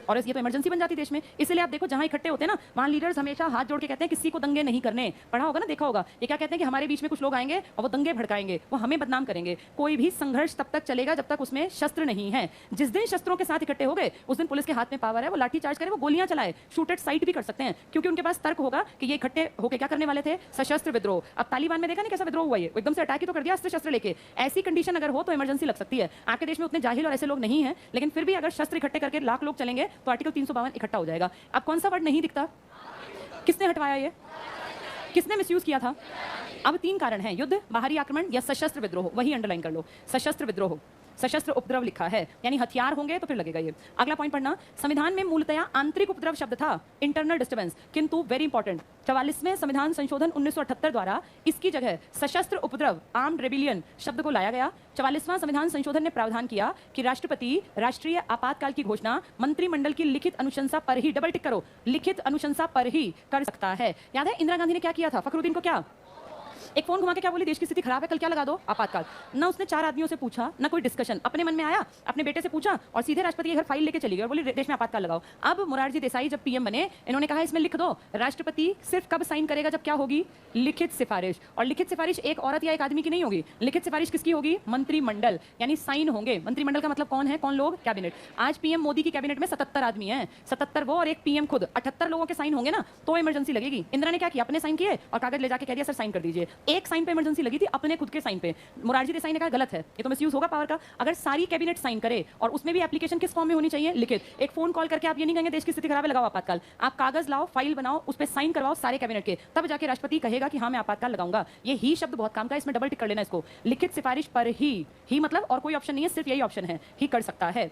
और ये तो इमरजेंसी बन जाती देश में। इसलिए आप देखो जहां इकट्ठे होते हैं ना, वहां लीडर्स हमेशा हाथ जोड़ के कहते हैं किसी को दंगे नहीं करने। पढ़ा होगा ना, देखा होगा, ये क्या कहते हैं कि हमारे बीच में कुछ लोग आएंगे और वो दंगे भड़काएंगे, वो हमें बदनाम करेंगे। कोई भी संघर्ष तब तक चलेगा जब तक उसमें शस्त्र नहीं है। जिस दिन शस्त्रों के साथ इकट्ठे हो गए, उस दिन पुलिस के हाथ में पावर है, वो लाठी चार्ज करे, वो गोलियां चलाए, शूट एट साइट भी कर सकते हैं, क्योंकि उनके पास तर्क होगा कि ये इकट्ठे होकर क्या करने वाले थे, सशस्त्र विद्रोह। अब तालिबान में देखा नहीं कैसा विद्रोह हुआ, ये एकदम से अटैक ही तो कर दिया अस्त्र शस्त्र लेके। ऐसी कंडीशन अगर हो तो इमरजेंसी लग सकती है। आपके देश में उतने जाहिल और ऐसे लोग नहीं है, लेकिन फिर भी अगर शस्त्र इकट्ठे करके लाख लोग चलेंगे तो आर्टिकल 352 इकट्ठा हो जाएगा। अब कौन सा वर्ड नहीं दिखता? किसने हटवाया ये? किसने मिसयूज किया था? अब 3 कारण हैं, युद्ध, बाहरी आक्रमण या सशस्त्र विद्रोह। वही अंडरलाइन कर लो, सशस्त्र विद्रोह। सशस्त्र उपद्रव लिखा है, यानी हथियार होंगे तो फिर लगेगा ये। अगला पॉइंट पढ़ना, संविधान में मूलतया आंतरिक उपद्रव शब्द था, इंटरनल डिस्टर्बेंस, किंतु वेरी इंपॉर्टेंट 44वें संविधान संशोधन 1978 द्वारा इसकी जगह सशस्त्र उपद्रव, आर्म्ड रेबिलियन शब्द को लाया गया। 44वां संविधान संशोधन ने प्रावधान किया कि राष्ट्रपति राष्ट्रीय आपातकाल की घोषणा मंत्रिमंडल की लिखित अनुशंसा पर ही, डबल टिक करो, लिखित अनुशंसा पर ही कर सकता है। याद है इंदिरा गांधी ने क्या किया था? फखरुद्दीन को क्या एक फोन घुमा के क्या बोली, देश की स्थिति खराब है, कल क्या लगा दो, आपातकाल। ना उसने 4 आदमियों से पूछा, ना कोई डिस्कशन, अपने मन में आया, अपने बेटे से पूछा और सीधे राष्ट्रपति के घर फाइल लेके चली गई और बोली देश में आपातकाल लगाओ। अब मोरारजी देसाई जब पीएम बने, इन्होंने कहा इसमें लिख दो, राष्ट्रपति सिर्फ कब साइन करेगा जब क्या होगी, लिखित सिफारिश। और लिखित सिफारिश एक औरत या एक आदमी की नहीं होगी, लिखित सिफारिश किसकी होगी, मंत्रिमंडल, यानी साइन होंगे। मंत्रिमंडल का मतलब कौन है, कौन लोग, कैबिनेट। आज पीएम मोदी की कैबिनेट में 77 आदमी हैं, 77 वो और एक पीएम खुद, 78 लोगों के साइन होंगे ना, तो इमरजेंसी लगेगी। इंदिरा ने क्या किया, अपने साइन किए और कागज ले जाके कह दिया सर साइन कर दीजिए। एक साइन पे इमरजेंसी लगी थी, अपने खुद के साइन पे। मोरारजी देसाई ने कहा गलत है, ये तो मिसयूज होगा पावर का। अगर सारी कैबिनेट साइन करे और उसमें भी एप्लीकेशन किस फॉर्म में होनी चाहिए, लिखित। एक फोन कॉल करके आप ये नहीं कहेंगे देश की स्थिति खराब है लगाओ आपातकाल, आप कागज लाओ, फाइल बनाओ, उस पर साइन करवाओ सारे कैबिनेट के, तब जाके राष्ट्रपति कहेगा कि हाँ मैं आपातकाल लगाऊंगा। ये ही शब्द बहुत काम का है, इसमें डबल टिक कर लेना इसको, लिखित सिफारिश पर ही मतलब और कोई ऑप्शन नहीं है, सिर्फ यही ऑप्शन है, ही कर सकता है।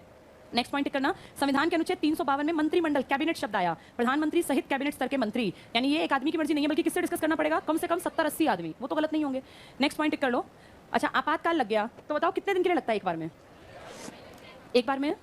नेक्स्ट पॉइंट करना, संविधान के अनुच्छेद 352 में मंत्रिमंडल, कैबिनेट शब्द आया, प्रधानमंत्री सहित कैबिनेट स्तर के मंत्री, यानी ये एक आदमी की मर्जी नहीं है बल्कि किससे डिस्कस करना पड़ेगा, कम से कम 70-80 आदमी, वो तो गलत नहीं होंगे। नेक्स्ट पॉइंट टिक कर लो। अच्छा, आपातकाल लग गया तो बताओ कितने दिन के लिए लगता है एक बार में, एक बार में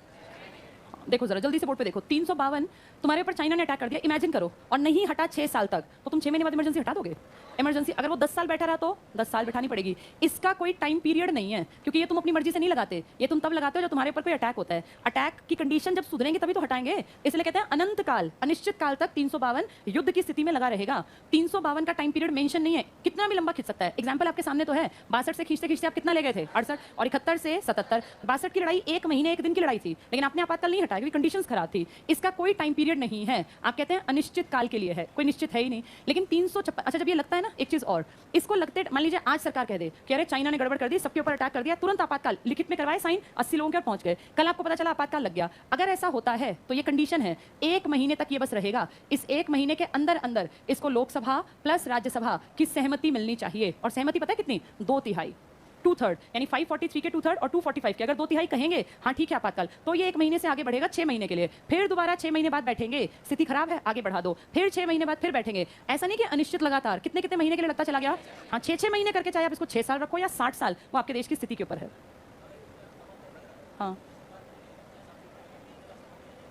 देखो जरा जल्दी से बोर्ड पे देखो, 352 तुम्हारे ऊपर चाइना ने अटैक कर दिया, इमेजिन करो, और नहीं हटा 6 साल तक, तो तुम 6 महीने बाद इमरजेंसी हटा दोगे। इमरजेंसी अगर वो 10 साल बैठा रहा तो 10 साल बैठानी पड़ेगी। इसका कोई टाइम पीरियड नहीं है, क्योंकि ये तुम अपनी मर्जी से नहीं लगाते, ये तुम तब लगाते हो जब तुम्हारे ऊपर कोई अटैक होता है। अटैक की कंडीशन जब सुधरेंगे तभी तो हटाएंगे, इसलिए कहते हैं अनंत काल, अनिश्चित काल तक 352 युद्ध की स्थिति में लगा रहेगा। 352 का टाइम पीरियड मेंशन नहीं है, कितना भी लंबा खिंच सकता है। एग्जाम्पल आपके सामने तो है, 62 से खींचते खींचते आप कितना ले गए थे, 68, और 71 से 77। 62 की लड़ाई 1 महीने 1 दिन की लड़ाई थी, लेकिन आपने आपातकाल नहीं हटाया क्योंकि कंडीशंस खराब थी। इसका कोई टाइम पीरियड नहीं है, आप कहते हैं अनिश्चित काल के लिए है, कोई निश्चित है ही नहीं। लेकिन 356, अच्छा जब ये लगता है ना, एक चीज और, इसको लगते मान लीजिए आज सरकार कह दे कि अरे चाइना ने गड़बड़ कर दी, सबके ऊपर अटैक कर दिया, तुरंत आपातकाल लिखित में करवाए साइन, 80 लोगों के और पहुंच गए, कल आपको पता चला आपातकाल लग गया। अगर ऐसा होता है तो ये कंडीशन है 1 महीने तक ये बस रहेगा। इस 1 महीने के अंदर अंदर इसको लोकसभा प्लस राज्यसभा की सहमति मिलनी चाहिए, और सहमति पता है कितनी, 2/3, 2/3, यानी 543 के 2/3 और 245 के, अगर 2/3 कहेंगे हाँ ठीक है आपातकाल, तो ये 1 महीने से आगे बढ़ेगा 6 महीने के लिए, फिर दोबारा 6 महीने बाद बैठेंगे, स्थिति खराब है आगे बढ़ा दो, फिर 6 महीने बाद फिर बैठेंगे। ऐसा नहीं कि अनिश्चित लगातार कितने कितने महीने के लिए लगता चला गया, हाँ 6-6 महीने करके, चाहे आप इसको 6 साल रखो या 60 साल, वो आपके देश की स्थिति के ऊपर है। हाँ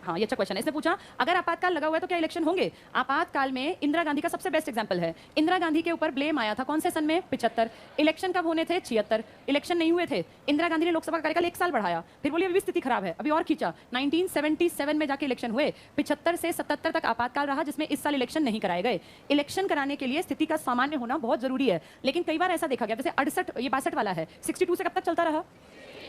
हाँ, ये अच्छा क्वेश्चन है। इसने पूछा अगर आपातकाल लगा हुआ है तो क्या इलेक्शन होंगे। आपातकाल में इंदिरा गांधी का सबसे बेस्ट एग्जांपल है। इंदिरा गांधी के ऊपर ब्लेम आया था कौन से सन में, 75। इलेक्शन कब होने थे, 76। इलेक्शन नहीं हुए थे, इंदिरा गांधी ने लोकसभा का कार्यकाल 1 साल बढ़ाया, फिर बोली अभी स्थिति खराब है, अभी और खींचा, 1977 में जाके इलेक्शन हुए, 75 से 77 तक आपातकाल रहा, जिसमें इस साल इलेक्शन नहीं कराए गए। इलेक्शन कराने के लिए स्थिति का सामान्य होना बहुत जरूरी है, लेकिन कई बार ऐसा देखा गया, जैसे 68, ये 62 वाला है, 62 से कब तक चलता रहा,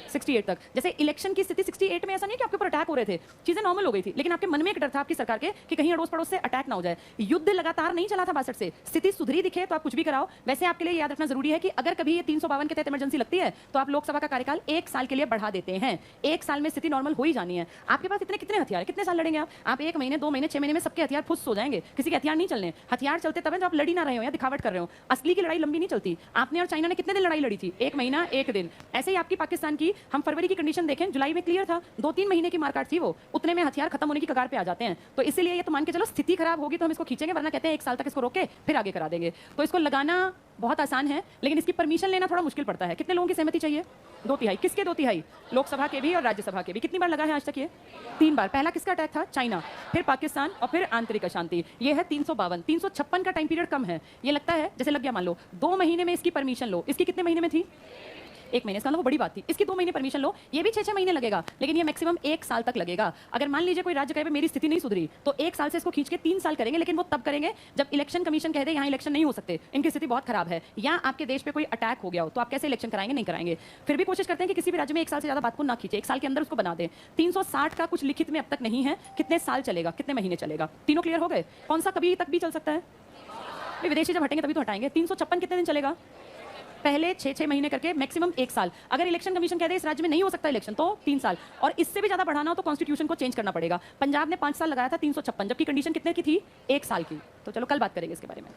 68 तक। जैसे इलेक्शन की स्थिति 68 में ऐसा नहीं कि आपके ऊपर अटैक हो रहे थे, चीजें नॉर्मल हो गई थी, लेकिन आपके मन में एक डर था आपकी सरकार के कि कहीं अड़ोस पड़ोस से अटैक ना हो जाए। युद्ध लगातार नहीं चला था 62 से, स्थिति सुधरी दिखे तो आप कुछ भी कराओ। वैसे आपके लिए याद रखना जरूरी है कि अगर कभी ये 352 के तहत इमरजेंसी लगती है तो आप लोकसभा का कार्यकाल 1 साल के लिए बढ़ा देते हैं। 1 साल में स्थिति नॉर्मल हो ही जानी है। आपके पास इतने कितने हथियार, कितने साल लड़ेंगे आप 1 महीने 2 महीने 6 महीने में सबके हथियार फुस हो जाएंगे, किसी के हथियार नहीं चलने। हथियार चलते तब जब आप लड़ी ना रहे हो या दिखावट कर रहे हो, असली की लड़ाई लंबी नहीं चलती। आपने और चाइना ने कितने दिन लड़ाई लड़ी थी, 1 महीना 1 दिन। ऐसे ही आपकी पाकिस्तान की, हम फरवरी की कंडीशन देखें, जुलाई में क्लियर था, 2-3 महीने की मारकाट थी, वो उतने में हथियार खत्म होने की कगार पे आ जाते हैं। तो इसीलिए ये तो मान के चलो स्थिति खराब होगी तो हम इसको खींचेंगे, वरना कहते हैं 1 साल तक इसको रोके फिर आगे करा देंगे। तो इसको लगाना बहुत आसान है, लेकिन इसकी परमिशन लेना थोड़ा मुश्किल पड़ता है। कितने लोगों की सहमति चाहिए, 2/3। किसके 2/3, लोकसभा के भी और राज्यसभा के भी। कितनी बार लगा है आज तक ये, 3 बार। पहला किसका अटैक था, चाइना, फिर पाकिस्तान और फिर आंतरिक अशांति। ये है 352। 356 का टाइम पीरियड कम है, ये लगता है जैसे लग गया, मान लो 2 महीने में इसकी परमिशन लो, इसकी कितने महीने में थी, 1 महीने, इसका मतलब वो बड़ी बात थी। इसकी 2 महीने परमिशन लो, ये भी 6-6 महीने लगेगा, लेकिन ये मैक्सिमम 1 साल तक लगेगा। अगर मान लीजिए कोई राज्य कहे मेरी स्थिति नहीं सुधरी, तो 1 साल से इसको खींच के 3 साल करेंगे, लेकिन वो तब करेंगे जब इलेक्शन कमीशन कह दे यहाँ इलेक्शन नहीं हो सकते, इनकी स्थिति बहुत खराब है, या आपके देश पे कोई अटैक हो गया हो, तो आप कैसे इलेक्शन कराएंगे, नहीं कराएंगे। फिर भी कोशिश करते हैं कि किसी भी राज्य में 1 साल से ज्यादा बात को ना खींचे, 1 साल के अंदर उसको बना दे। 360 का कुछ लिखित में अब तक नहीं है, कितने साल चलेगा, कितने महीने चलेगा, तीनों क्लियर हो गए। कौन सा कभी तक भी चल सकता है, विदेशी जब हटेंगे तभी तो हटाएंगे। 356 कितने दिन चलेगा, पहले 6-6 महीने करके मैक्सिमम 1 साल। अगर इलेक्शन कमीशन कहते हैं इस राज्य में नहीं हो सकता इलेक्शन, तो 3 साल, और इससे भी ज्यादा बढ़ाना हो तो कॉन्स्टिट्यूशन को चेंज करना पड़ेगा। पंजाब ने 5 साल लगाया था 356, जबकि कंडीशन कितने की थी, 1 साल की। तो चलो कल बात करेंगे इसके बारे में।